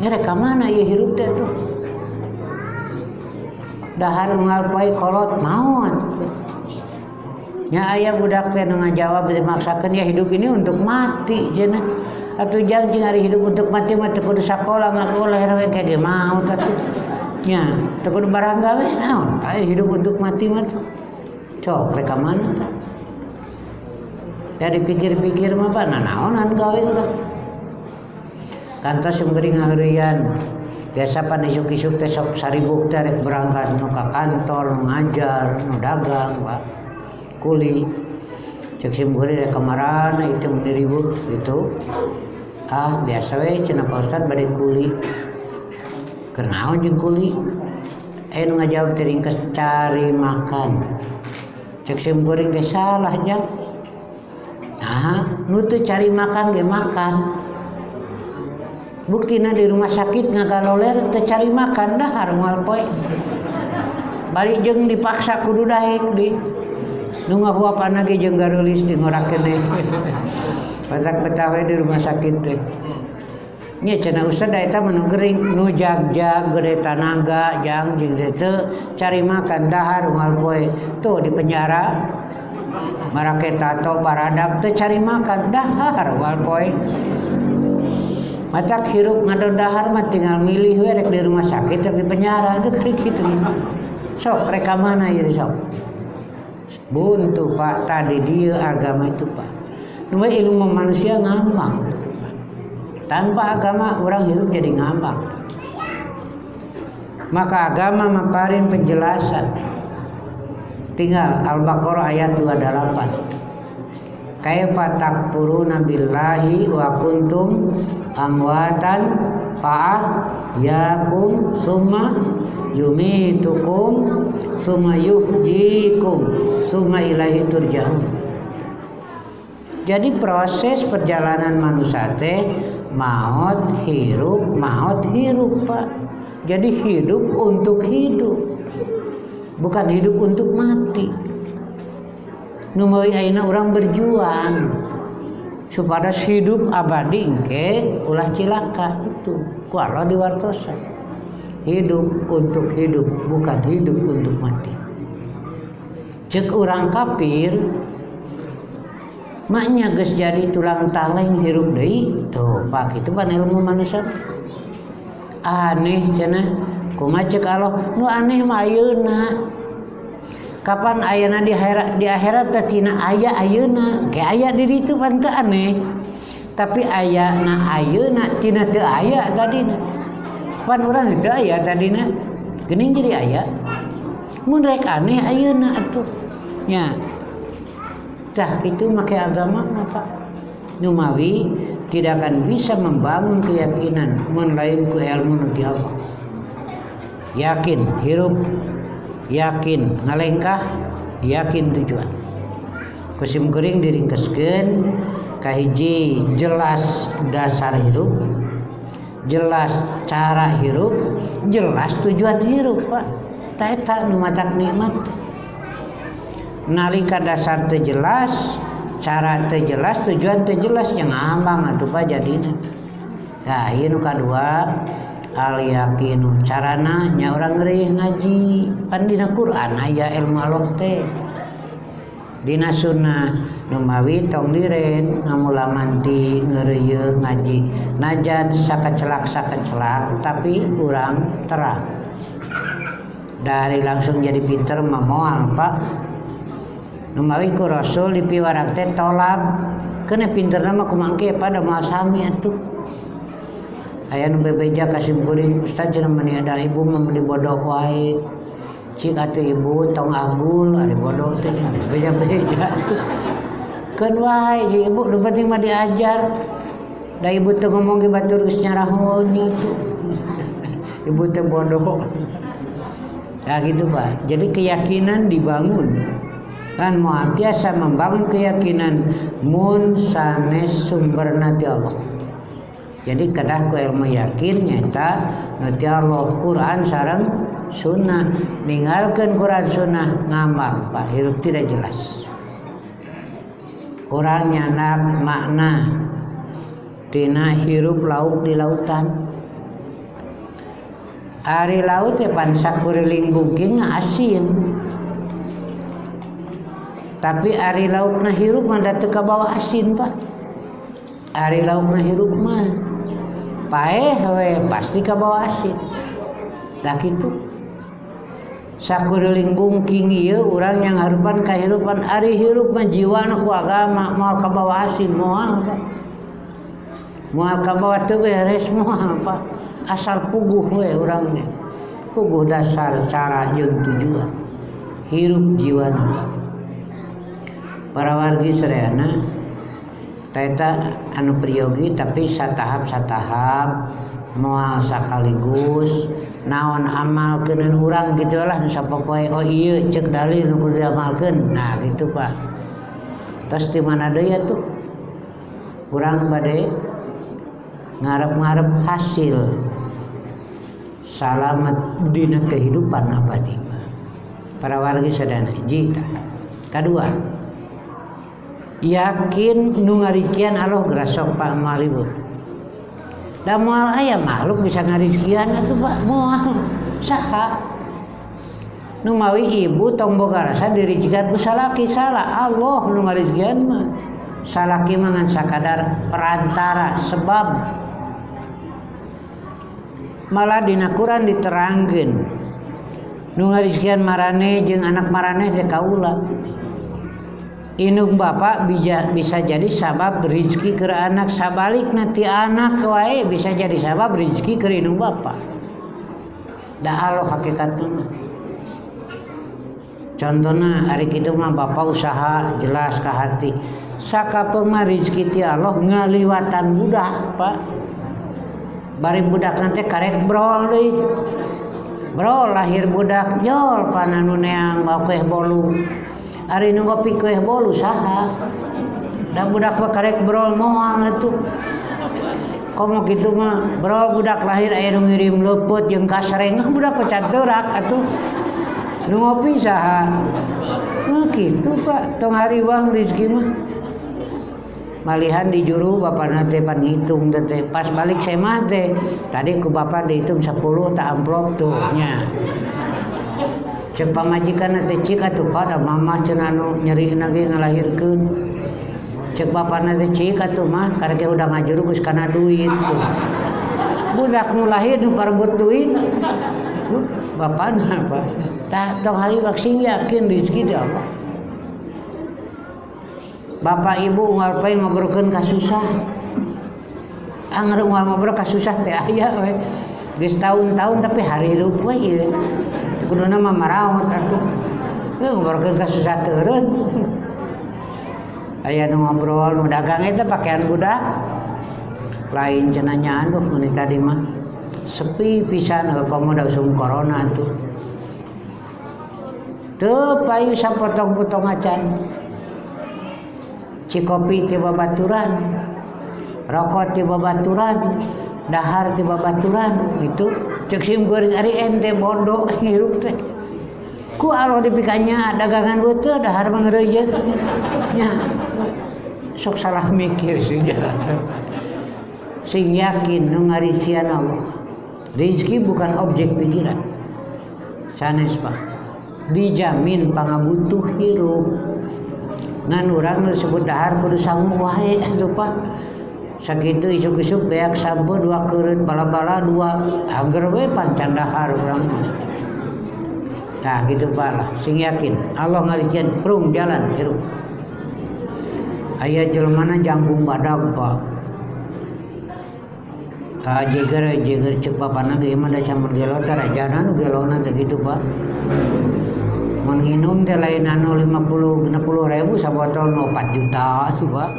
nya rek ka mana ieu hirup teh tuh dahar unggal poe kolot maon nya aya budak teh nu ngajawab dimaksakeun ya hidup ini untuk mati cenah atuh jang cing ari hidup untuk mati mah teu kudu sakola mah lahir we kage mau atuh nya teu kudu barang gawe naon aya hidup untuk mati mah cok rek ka mana dari pikir-pikir mah pak naonan gawe udah kantos sumgering ngaheureuyan biasa pan isuk-isuk teh sok saribuk teh rek berangkat nu ka kantor nu ngajar nu dagang pak kuli cek sumgering rek kamarana itu meniribut gitu biasa we cenah Pak Ustad bade kuli keur naon jeung kuli nu ngajawab teh ringkes cari makan cek sumgering teh salah jang nu teu cari makan ge makan buktina di rumah sakit ngagaloler teu cari makan dahar moal poe bari jeung dipaksa kudu daek di nu ngahuapanna ge jeung gareulis di ngorakeun deui batak betawe di rumah sakit teh nya cenah Ustad eta mah geuring nu jag-jag gede tanaga jang jeung teu cari makan dahar moal poe tuh di penjara marake tato baradak teu cari makan dahar moal poe matak hirup ngadon dahar mah tinggal milih we rek di rumah sakit tapi penjara teu kari kitu sok rek ka mana ieu sok buntu Pak tadi dieu agama itu Pak nu ilmu manusia ngambang tanpa agama orang hidup jadi ngambang maka agama maparin penjelasan tinggal Al-Baqarah ayat 28 kaifa takfuruna billahi wa kuntum amwatan yakum summa yumitukum summa yuhyikum summa ilaihi turja'un. Jadi proses perjalanan manusia teh maut hirup Pak. Jadi hidup untuk hidup bukan hidup untuk mati. Nu meuli ayeuna urang berjuang supaya hidup abadi engke ulah cilaka itu ku Allah diwartosan hidup untuk hidup bukan hidup untuk mati cek urang kafir maknya geus jadi tulang taleng hirup deui tuh Pak itu pan ilmu manusia aneh cenah kumaha cek Allah nu aneh mah ayeuna kapan ayana di akhirat teh tina aya ayeuna ge aya di ditu pan teu aneh tapi ayana ayeuna tina teu aya tadina pan urang teu aya tadina geuning jadi aya mun rek aneh ayeuna atuh nya tah kitu make agama apa nu mawi tidak akan bisa membangun keyakinan mun lain ku ilmu nu ti Allah yakin hirup yakin ngalengkah yakin tujuan kusim geuring diringkeskeun kahiji jelas dasar hirup jelas cara hirup jelas tujuan hirup Pak ta eta nu matak nikmat nalika dasar teu jelas cara teu jelas tujuan teu jelas yang ngambang atuh Pak jadina tah ieu nu kadua al yakinu carana nya urang ngeureuyeuh ngaji pan dina Quran aya ilmu alok teh dina sunnah nu mawi tong diren ngamulaman ti ngeureuyeuh ngaji najan sakacelak tapi urang terang dari langsung jadi pinter mah moal Pak nu mawi ku Rasul dipiwarak teh tolak keuna pinterna mah kumaha engke pada moal sami atuh aya nu bebeja kasim kuring Ustaz cenah mani ada ibu membeli bodoh wae cik atuh ibu tong abul ari bodoh teh beja-beja keun wae si ibu nu penting mah diajar da ibu teh ngomong ge batur geus nyarahun tuh ibu teh bodoh ya gitu Pak jadi keyakinan dibangun kan moal biasa membangun keyakinan mun sanes sumberna ti Allah jadi kedah ku ilmu yakin nyata nanti Allah Quran sareng sunnah ninggalkeun Quran sunnah ngambang Pak hirup tidak jelas urang nyandak makna tina hirup lauk di lautan. Ari laut teh pan sakuriling bungking asin. Tapi ari laut na hirup mah da teu kabawa asin, Pak. Ari laut na hirup mah paeh we pasti kabawa asin. Da kitu. Sakuriling bungking ieu urang yang harupan kahirupan ari hirup mah jiwana ku agama moal kabawa asin moal, Pak. Moal kabawa teu beres moal, Pak. Asal puguh we urangnya. Puguh dasar cara jeung tujuan. Hirup jiwana. Para wargi sareana taeta anu priyogi tapi satahap-satahap moal sakaligus naon amalkeun urang kitu lah nu sapopoe oh ieu ceuk dalil nu kudu diamalkeun. Nah gitu Pak. Tos di mana deui atuh? Urang bade ngarep-ngarep hasil salamet dina kehidupan abadi. Para wargi sadana hiji. Kadua, yakin nu ngarizkian Allah gerasok Pak maribu. Da moal aya makhluk bisa ngarizkian atuh Pak moal saha? Nu mawi ibu tong boga rasa dirizkian ku salaki salah Allah nu ngarizkian mah. Salaki mah ngan sakadar perantara sebab malah dina Quran diterangkeun nu ngarizkian marane jeung anak marane teh kaula. Indung bapak bisa jadi sabab rezeki ke anak, sabalikna ti anak wae bisa jadi sabab rezeki ke indung bapak. Da Allah hakikatna mah. Contohna ari kitu mah bapak usaha jelas ka hati. Sakapeung mah rezeki ti Allah ngaliwatan budak, Pak. Bari budak nanti karek brol deui. Brol lahir budak jol pana nu neang bawa kueh bolu. Ari nu ngopi kueh bolu saha? Da budak mah karek brol moal atuh. Komo kitu mah brol budak lahir aya nu ngirim leuput jeung kasreng budak pecat teurak atuh. Nu ngopi saha? Nah kitu Pak, tong hariwang rezeki mah. Malihan di juru bapak nate pan ngitung teh pas balik saya mah teh tadi ku bapak dihitung 10 tak amplop tuh nya cek pamajikan teh cik atuh pada mama cenah anu nyeri lagi ngalahirkeun cek bapak nate cik atuh mah karek udah ngajuru geus kana duit tuh budak nu lahir nu parebut duit bapana Pak tah tong hari vaksin yakin rezeki di Allah. Bapak ibu unggal poe ngobrolkeun ka susah. Angger unggal ngobrol ka susah teh aya we. Geus tahun-tahun tapi hari hirup we ieu. Kuduna mah maraot atuh. Ngobrolkeun ka susah teureun. Aya nu ngobrol nu dagang eta pakaian budak. Lain cenah nya aduh mun tadi mah sepi pisan komo da usum corona atuh. Teu payu sapotong-potong acan. Cikopi ti babaturan, rokok ti babaturan, dahar ti babaturan gitu. Cek sim goreng ari ente bodoh hirup teh. Ku Allah dipikanya dagangan beuteut dahar mah ngeureujeuh. Nya sok salah mikir sih jalan. Sing yakin nu ngarizkian Allah. Rezeki bukan objek pikiran. Sanes Pak. Dijamin pangabutuh hirup. Ngan urang disebut dahar kudu sangu wae atuh Pak. Sakitu isuk-isuk beak sampo 2 keureut bala-bala 2 angger we pancan dahar urang. Nah gitu Pak lah sing yakin Allah ngarizkian prung jalan hirup. Aya jelmana jangkung badag Pak. Jeger cek bapana ge mah da campur gelo teh rajana nu gelona teh gitu Pak. Mun nginum teh lain anu 50 ribu sabotol nu 4 juta atuh Pak.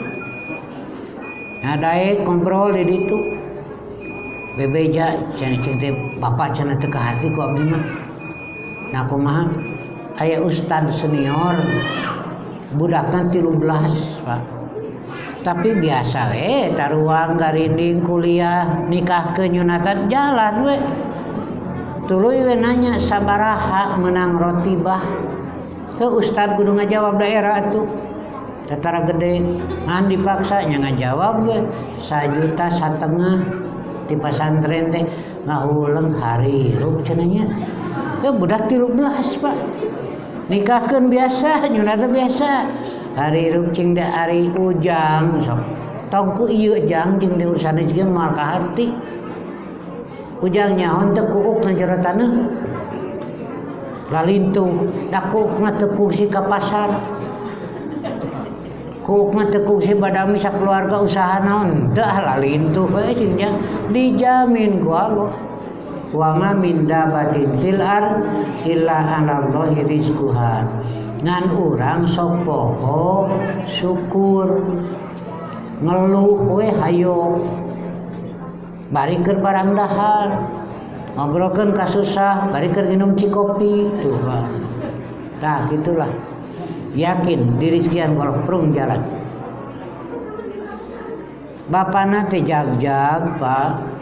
Nah daek ngobrol di ditu. Bebeja cenah teh bapak cenah teu kahati ku abdi mah. Nah kumaha? Aya ustad senior budakna 13 Pak. Tapi biasa we taruang garinding kuliah nikahkeun nyunatan jalan we. Tuluy we nanya sabaraha menang roti bah. Ustad kudu ngajawab daerah atuh. Tetara gede ngan dipaksa nya ngajawab we 1,5 juta di pesantren teh ngahuleng hari hirup cenanya. Budak 13 Pak. Nikahkeun biasa nyuna teh biasa. Hari hirup cing da hari ujang sok. Tong ku ieu jang jeung diurusana jeung moal ka harti. Ujang nyaon teh kuuk na jero taneuh. Lalintu da kuuk mah teu kungsi ka pasar. Kuuk mah teu kungsi badami sakeluarga usaha naon. Teu lalintu we cing dijamin ku Allah. Wa ma min dabatin fil ard illa 'alallahi rizquha. Ngan urang sok poho syukur ngeluh we hayo bari keur barang dahar ngobrolkeun kasusah bari keur nginum cikopi tuh Pak. Tah gitulah yakin diri sekian kalau prung jalan. Bapana teh jag-jag Pak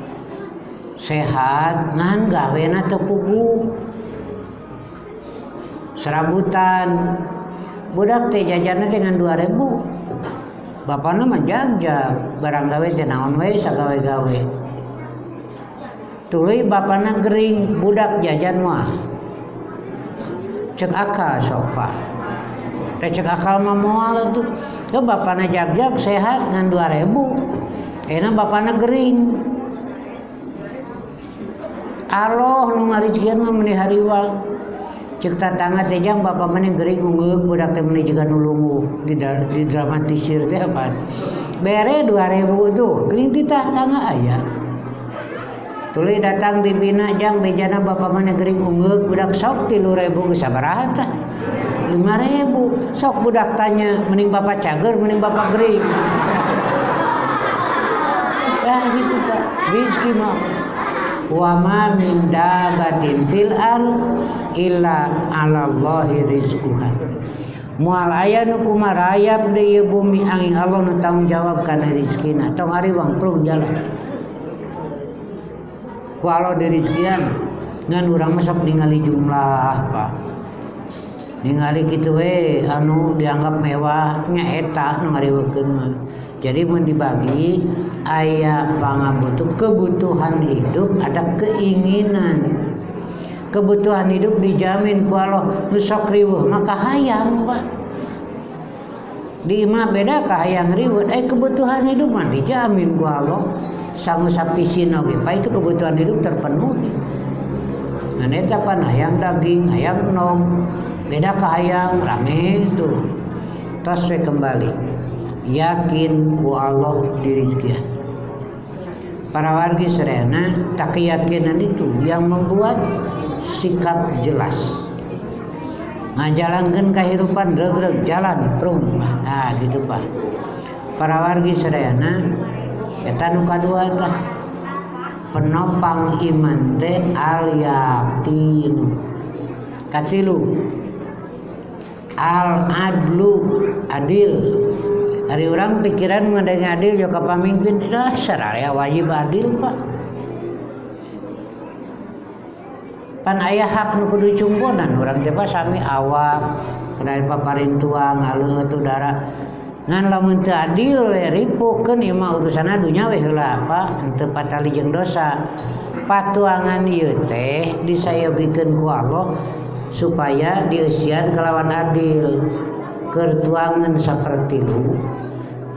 sehat ngan gawena teu puguh serabutan budak teh jajanna teh ngan 2.000 bapana mah jag-jag barang gawe teh naon we sagawe-gawe tuluy bapana gering budak jajan mah cek akal sok Pak teh cek akal mah moal atuh teh bapana jag-jag sehat ngan 2.000 enak bapana gering Allah nu ngarizkieun mah meuni hariwang cek tatangga teh jang bapa maneh gering ungeuk budak teh meuni juga nulungu didramatisir teh apa bere 2.000 tuh gering ti tatangga aya tuluy datang bibina jang bejana bapa maneh gering ungeuk budak sok 3.000 geus sabaraha tah 5.000 sok budak tanya mending bapa cager mending bapa gering gitu Pak rezeki mah wa ma min dabatin fil ard illa 'alallahi rizquha. Moal aya nu kumarayap di ieu bumi angin Allah nu tanggung jawab kana rezekina. Tong hariwang prung jalan. Ku Allah di rezekian ngan urang mah sok ningali jumlah Pak. Ningali kitu we anu dianggap mewah nya eta nu ngariweukeun mah. Jadi mun dibagi aya kebutuhan hidup ada keinginan. Kebutuhan hidup dijamin ku Allah nu sok riweuh maka hayang Pak. Di imah beda ka hayang riweuh kebutuhan hidup mah dijamin ku Allah. Sanggup sapisin oge Pak itu kebutuhan hidup terpenuhi. Nah eta pan hayang daging, hayang nom. Beda ka hayang rame itu. Tos we kembali. Yakin ku Allah diri sekian. Para wargi serena tak keyakinan itu yang membuat sikap jelas ngajalankeun kahirupan regreg jalan prung nah gitu Pak. Para wargi serena eta nu kadua tah penopang iman teh al yakin katilu al adlu adil. Hari orang pikiran mengenai adil juga pamimpin dasar area wajib adil Pak. Pan aya hak nu kudu cumponan urang teh sami awak kana paparintua ngaleut udara. Ngan lamun teu adil we ripuhkeun ieu mah urusanna dunya we heula Pak, teu patali jeung dosa. Patuangan ieu teh disayogikeun ku Allah supaya dieusian kalawan adil. Kertuangan seperti lu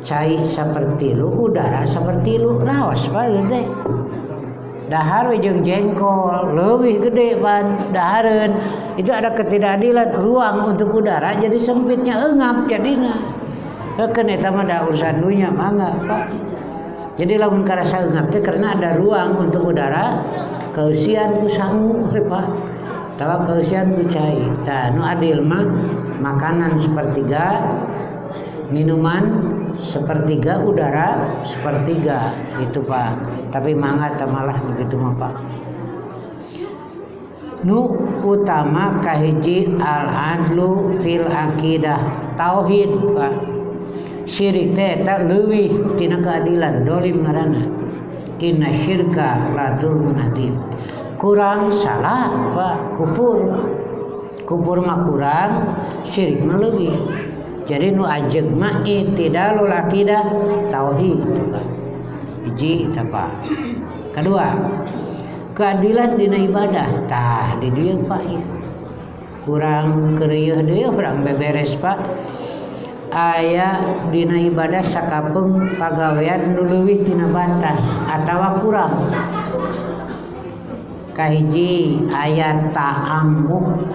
cai seperti lu udara seperti lu raos Pak teh dahar we jeung jengkol leuwih gede pan dahareun itu ada ketidakadilan ruang untuk udara jadi sempitnya eungap jadina keun eta mah da urusan dunya mangga Pak. Jadi lamun karasa eungap teh karena ada ruang untuk udara keusian ku sangu Pak tawa keusian ku cai. Tah nu adil mah makanan sepertiga, minuman sepertiga, udara sepertiga itu Pak. Tapi mangga malah begitu mah Pak. Nu utama kahiji al adlu fil aqidah tauhid Pak. Syirik teh eta leuwih tina keadilan dolim ngaranna. Inna syirka la dzulmun adzim. Kurang salah Pak, kufur mah kurang, syirik mah leuwih. Jadi nu ajeg mah itidalul aqidah tauhid. Hiji apa? Kedua, keadilan dina ibadah. Tah di dieu Pak ya. Kurang kerieuh deui urang beberes Pak. Aya dina ibadah sakapeung pagawean nu leuwih tina batas atawa kurang. Kahiji ayat ta'ammuk,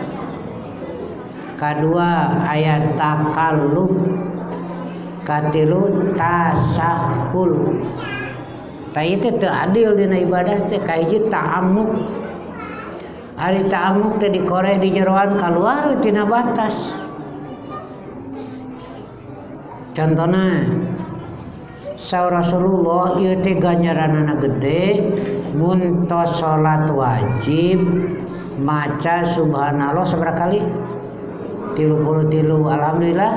kadua ayat takalluf, katilu tasahul. Tah ieu teh teu adil dina ibadah teh. Kahiji ta'ammuk, ari ta'ammuk teh dikoreh di jeroan kaluar tina batas. Contohna saur Rasulullah ieu teh ganjaranana gede mun tos salat wajib maca subhanallah sabaraha kali? 33. Alhamdulillah,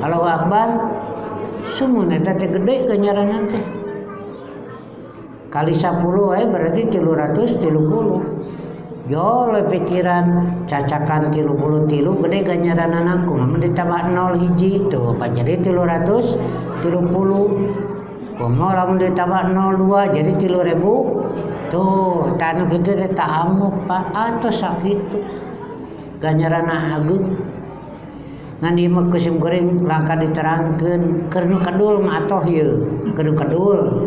Allahu akbar. Sumun eta teh gede ganjaranna teh. Kali 10 wae berarti 330. Yo le pikiran cacakan 33 gede ganjaranna kumaha ditambah 0 hiji tuh apa jadi 330. Kumaha lamun ditambah 02 jadi 3000. Tuh tanu kitu teh ta'ammuk Pak atos sakitu. Ganjaranna ageung. Ngan ieu mah kusim goreng langka diterangkeun keur nu kadul mah atoh ieu. Keur kadul.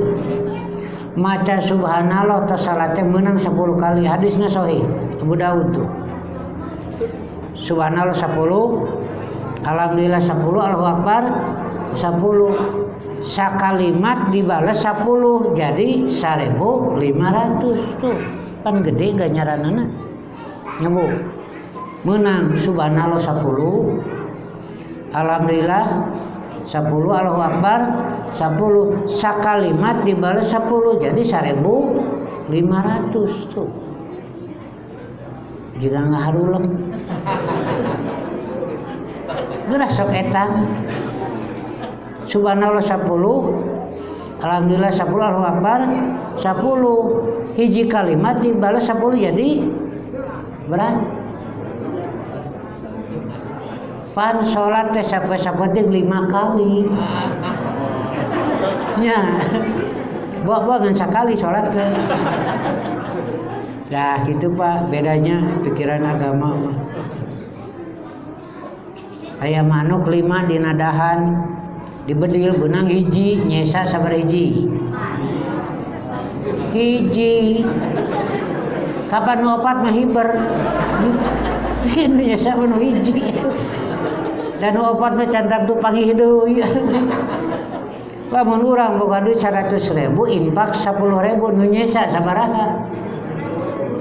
Maca subhanallah ta salat teh meunang 10 kali. Hadisna sahih Abu Daud tuh. Subhanallah 10, alhamdulillah 10, Allahu akbar 10. Sakalimat dibalas 10 jadi 1500 tuh. Kan gede ganjaranana. Nya Bu. Meunang subhanallah 10, alhamdulillah 10, Allahu akbar 10, sakalimat dibalas 10 jadi 1500 tuh. Jika ngaharulang geura sok eta subhanallah 10, alhamdulillah 10, Allahu akbar 10, hiji kalimat dibalas 10 jadi berapa? Pan sholat teh sampai 5 kali. Nya. Bawa ngan sakali sholat teh. Nah, gitu Pak, bedanya pikiran agama. Aya manuk 5 dina dahan, dibedil benang hiji, nyesa sabar hiji. Hiji. Kapan nu opat mah hiber. Ini nyesa nu hiji itu. Dan opat mah cantak tu panggih deui. Lamun urang boga duit 100.000 infak 10.000 nu nyesa sabaraha?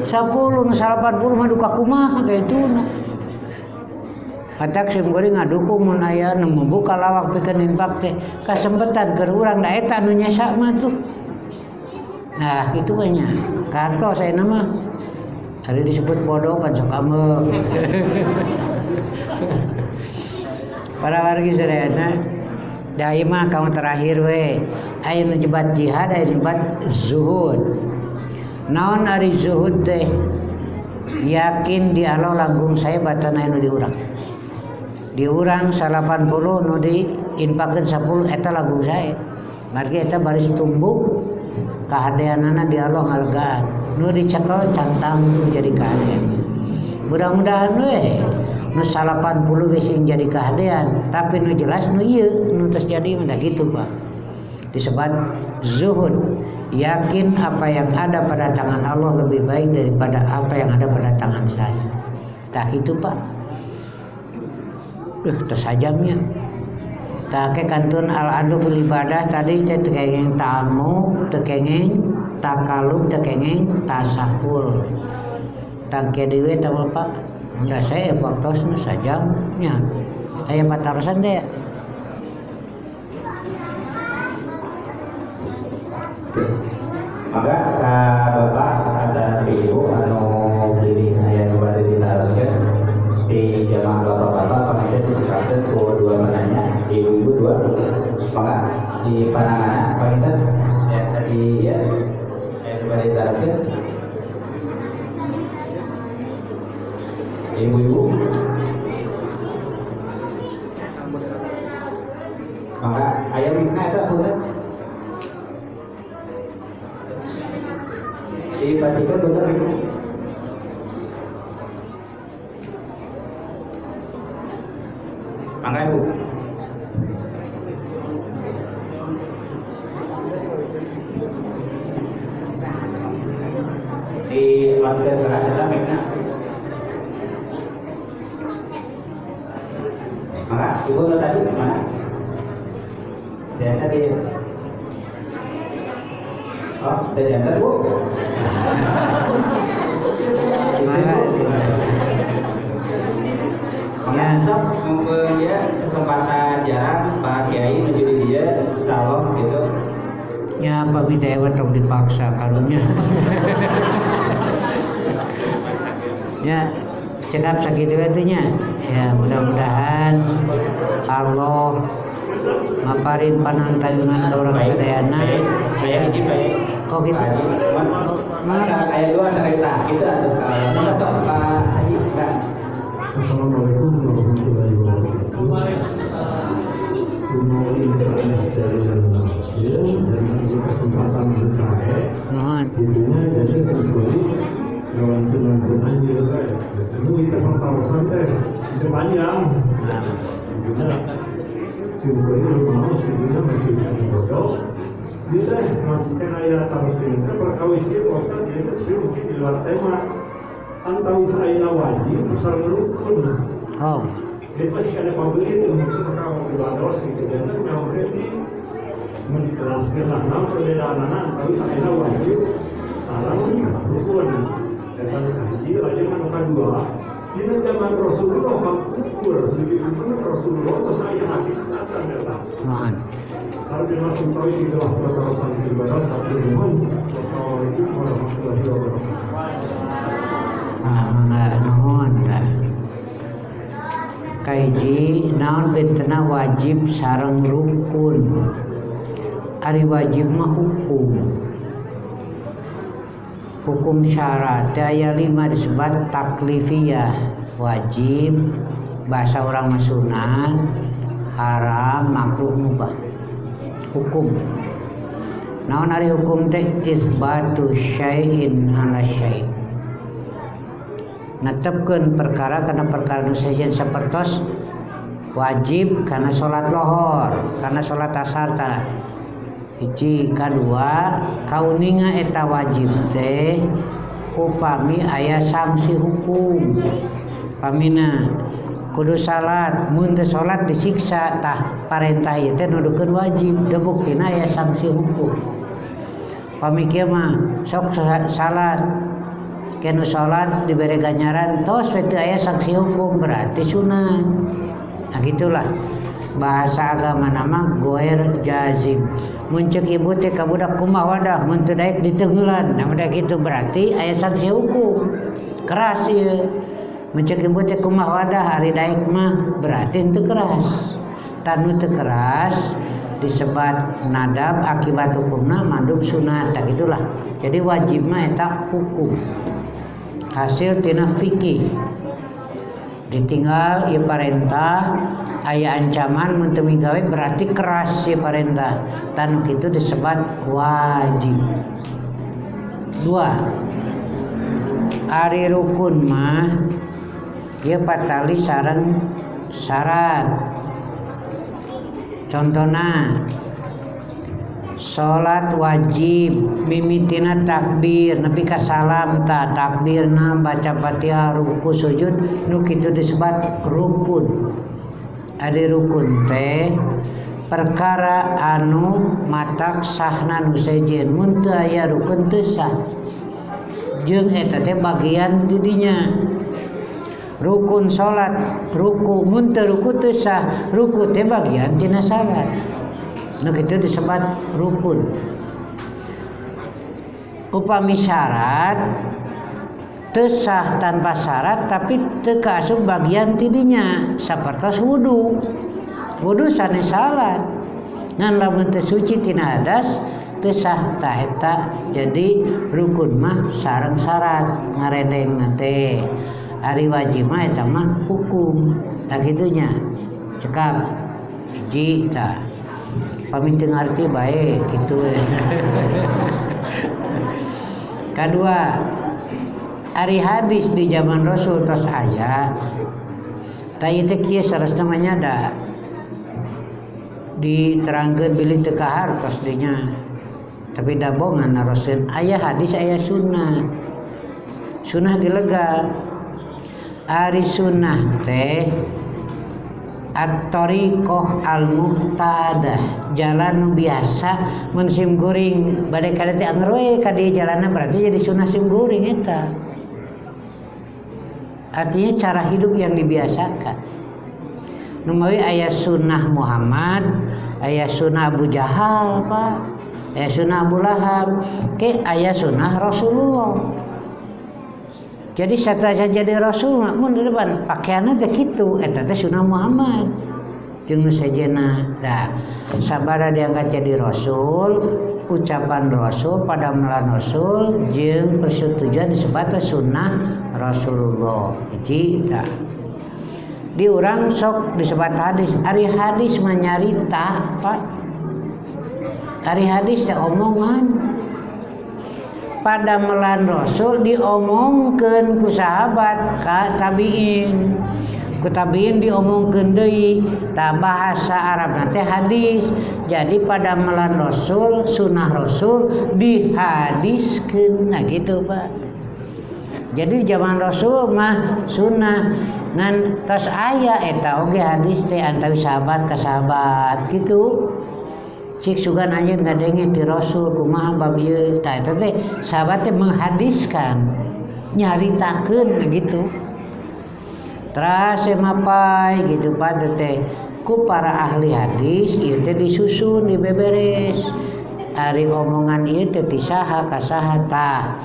10 nu 80 mah duka kumaha kaituna. Hatak sim goreng ngadukung mun aya nu membuka lawak pikeun infak teh kasempetan keur urang da eta nu nyesa mah tuh. Nah, kitu we nya. Kartos ayeuna mah. Hari disebut podo kan sok ameuh. Para wargi sadayana dai mah kamu terakhir we aya nu jebat jihad aya jebat zuhud. Naon ari zuhud teh? Yakin di Allah langkung saya batana anu diurang. Diurang 80 nu diinfakkeun 10 eta langkung saya. Margi eta baris tumbuk kahadeanana di Allah ngalgaan. Nu dicekel cantang jadi kahadean. Mudah-mudahan we nu 80 geus sing jadi kahadean, tapi nu jelas nu ieu nu tos jadi mah gitu Pak. Disebut zuhud, yakin apa yang ada pada tangan Allah lebih baik daripada apa yang ada pada tangan saya. Tah itu Pak. Tos sajamnya. Tah ke kantun al-adu fil ibadah tadi teh teu kenging ta'ammuk, teu kenging takalub, teu kenging tasahul. Tangke dewe tah Pak. Udah saya waktosna sajamnya. Aya patarosan deh. Maka Bapak ada video anu beli aya nu bade ditaroskeun di jamaah Bapak-bapak pameda disikakeun ku dua menanya ibu-ibu dua. Maka di pananganna pameda biasa di ya aya nu bade ditaroskeun ibu-ibu dikonsultasikan betul ini. Mangga Ibu. Di masker kita mikna. Mangga Ibu tadi mana? Biasa di saya diantar Bu. Ya, kesempatan jarang Pak Kiai menjadi dia salon gitu. Ya Pak Bidaya tok dipaksa karunya. Ya cekap sakitu atunya. Ya mudah-mudahan Allah ngaparin panantayungan ke orang sadayana. Saya ini baik. Kok gitu? Maka kayak dua cerita kita harus maka sok Pak Haji Pak. Assalamualaikum warahmatullahi wabarakatuh. Dan kesempatan bersama. Intinya jadi sebetulnya kawan senang bertanya. Itu kita tahu santai, itu panjang. Bisa coba itu mau sebetulnya masih bodoh. Bisa masukkan ayat harus diminta perkawis itu asal dia itu mungkin di luar tema. Antau saya wajib besar rukun. Oh. Dia pasti ada pabrik itu musuh kawan ibadah gitu dan yang berarti menjelaskan enam perbedaan antau saya wajib salam rukun. Dan haji aja menekan dua. Di zaman Rasulullah ukur begitu Rasulullah atau saya hadis akan datang. Kalau dia masih tahu sih dalam perkara ibadah satu dengan Assalamualaikum warahmatullahi wabarakatuh. Nuhun dah. Kaiji naon betena wajib sareng rukun. Ari wajib mah hukum syarat. Aya 5 disebut taklifiyah. Wajib bahasa orang sunat, haram, makruh, mubah. Hukum. Naon ari hukum teh isbatu syai'in ala syai'. Netepkeun perkara kana perkara nu sajen sapertos wajib kana salat lohor, kana salat asar tah. Hiji, kadua kauninga eta wajib teh upami aya sanksi hukum. Pamina kudu salat, mun teu salat disiksa tah parentah ieu teh nuduhkeun wajib, da buktina aya sanksi hukum. Pami kieu mah sok salat kenu salat diberi ganjaran tos itu aya sanksi hukum berarti sunat. Nah gitulah bahasa agama nama goer jazim. Muncul ibu teh ka budak kumaha wadah mun teu daek ditengeulan. Nah udah gitu berarti aya sanksi hukum. Keras ieu. Muncul ibu teh kumaha wadah ari daek mah berarti henteu keras. Tanu teu keras disebut nadab akibat hukumna mandub sunat. Tak gitulah. Jadi wajib mah eta hukum. Hasil tina fikih ditinggal ieu parentah aya ancaman mun teu migawe berarti keras ieu parentah dan kitu disebut wajib. 2 ari rukun mah ieu patali sareng syarat. Contohna salat wajib mimitina takbir nepi ka salam ta takbirna baca Fatihah ruku sujud nu kitu disebut rukun. Ade rukun teh perkara anu matak sahna nu sejen mun teu aya rukun teu sah. Jeung eta teh bagian ti dinya. Rukun salat ruku mun teu ruku teu sah, ruku teh bagian tina salat. Nah itu disebut rukun. Upami syarat teu sah tanpa syarat tapi teu kaasup bagian tidinya sapertos wudu. Wudu sanes salat. Ngan lamun teu suci tina hadas teu sah tah eta. Jadi rukun mah sareng syarat ngaredengna teh. Ari wajib mah eta mah hukum. Tak gitunya. Cekap hiji tah. Pami teu ngarti bae kitu we. Kedua, ari hadis di zaman Rasul tos aya. Tah ieu kieu saresna namanya da diterangkeun bilih teu kahar tos dinya. Tapi da bongan Rasul aya hadis aya sunnah. Sunnah ge lega. Ari sunnah teh at-tariqah al-muhtadah, jalan nu biasa mun sim guring bade kada teh anger we ka dieu jalanna berarti jadi sunnah sim guring eta. Artinya cara hidup yang dibiasakan. Nu mawi aya sunnah Muhammad, aya sunnah Abu Jahal, Pak. Aya sunnah Abu Lahab, ke aya sunnah Rasulullah. Jadi saja jadi Rasul mun di depan pakaianna teh kitu eta teh sunnah Muhammad jeung nu sejenna. Da sabaraha diangkat jadi Rasul, ucapan Rasul, padamelan Rasul jeung persetujuan disebut sunnah Rasulullah. Hiji da. Di urang sok disebut hadis, ari hadis mah nyarita, Pak. Ari hadis teh omongan. Padamelan Rasul diomongkeun ku sahabat ka tabiin. Ku tabiin diomongkeun deui, tah bahasa Arabna teh hadis. Jadi padamelan Rasul, sunnah Rasul dihadiskeun. Nah gitu, Pak. Jadi zaman Rasul mah sunnah ngan tos aya eta oge hadis teh antara sahabat ka sahabat gitu. Cik sugan anjeun ngadenge ti Rasul kumaha bab ieu tah eta teh sahabat teh menghadiskan nyaritakeun begitu. Tras mapai gitu pada teh ku para ahli hadis ieu teh disusun dibeberes. Ari omongan ieu teh ti saha ka saha tah.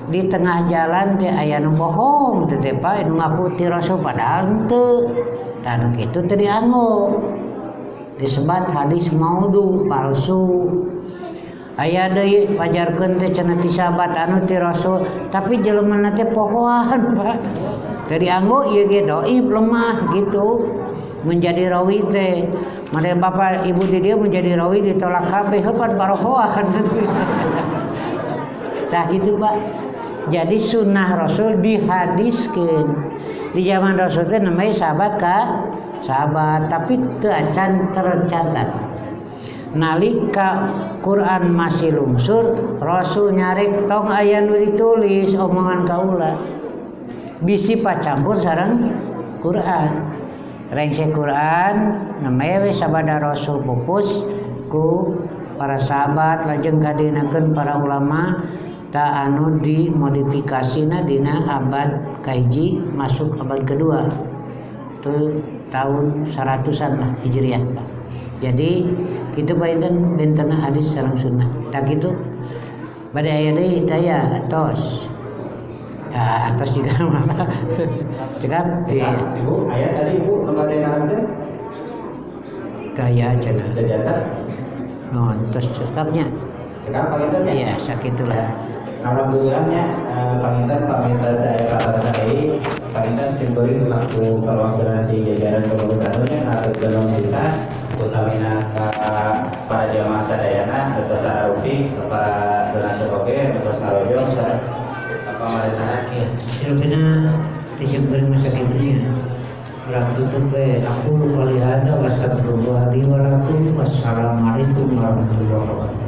Di tengah jalan teh aya nu bohong teh Pak nu ngaku ti Rasul padahal henteu. Tah nu kitu teh dianggo. Disebut hadis maudhu palsu. Aya deui pajarkeun teh cenah ti sahabat anu ti Rasul tapi jeleumana teh pohoan, Pak. Teu dianggo ieu ge dhaif lemah gitu. Menjadi rawi teh made bapak ibu di dieu menjadi rawi ditolak kabeh heupan parohoan. Tah gitu, Pak. Jadi sunnah Rasul dihadiskeun. Di zaman Rasul teh namanya sahabat ka sahabat tapi teu acan tercatat. Nalika Quran masih lungsur, Rasul nyarek tong aya nu ditulis omongan kaula. Bisi pacampur sareng Quran. Rengse Quran namanya we sabada Rasul pupus ku para sahabat lajeng kadinakeun para ulama ta anu dimodifikasina dina abad kahiji masuk abad kedua. Itu tahun 100-an lah Hijriah. Jadi kita bayangkan bentana hadis sareng sunnah. Tak gitu. Bade aya deui daya tos. Ya atos juga malah. Cekap Ibu, aya tadi Ibu kembali nanti. Kaya cenah. Tercatat. No, tos cekapnya. Cekap panginten ya? Iya, sakitulah. Alhamdulillahnya panginten paminta saya kata saya panginten simbolis selaku perwakilan si jajaran pemerintahannya ngatur dalam kita utamina para jamaah sadayana Dr. Sa'arufi para donatur oke Dr. Sarojo pemerintahan Ya, silahkan tisip beri masa kitunya. Orang tutup aku kali ada wassalamualaikum li wa lakum wassalamualaikum warahmatullahi wabarakatuh.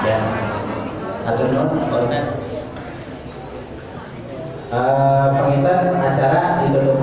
Ya. Atur nuhun, Ustaz. Penginten acara ditutup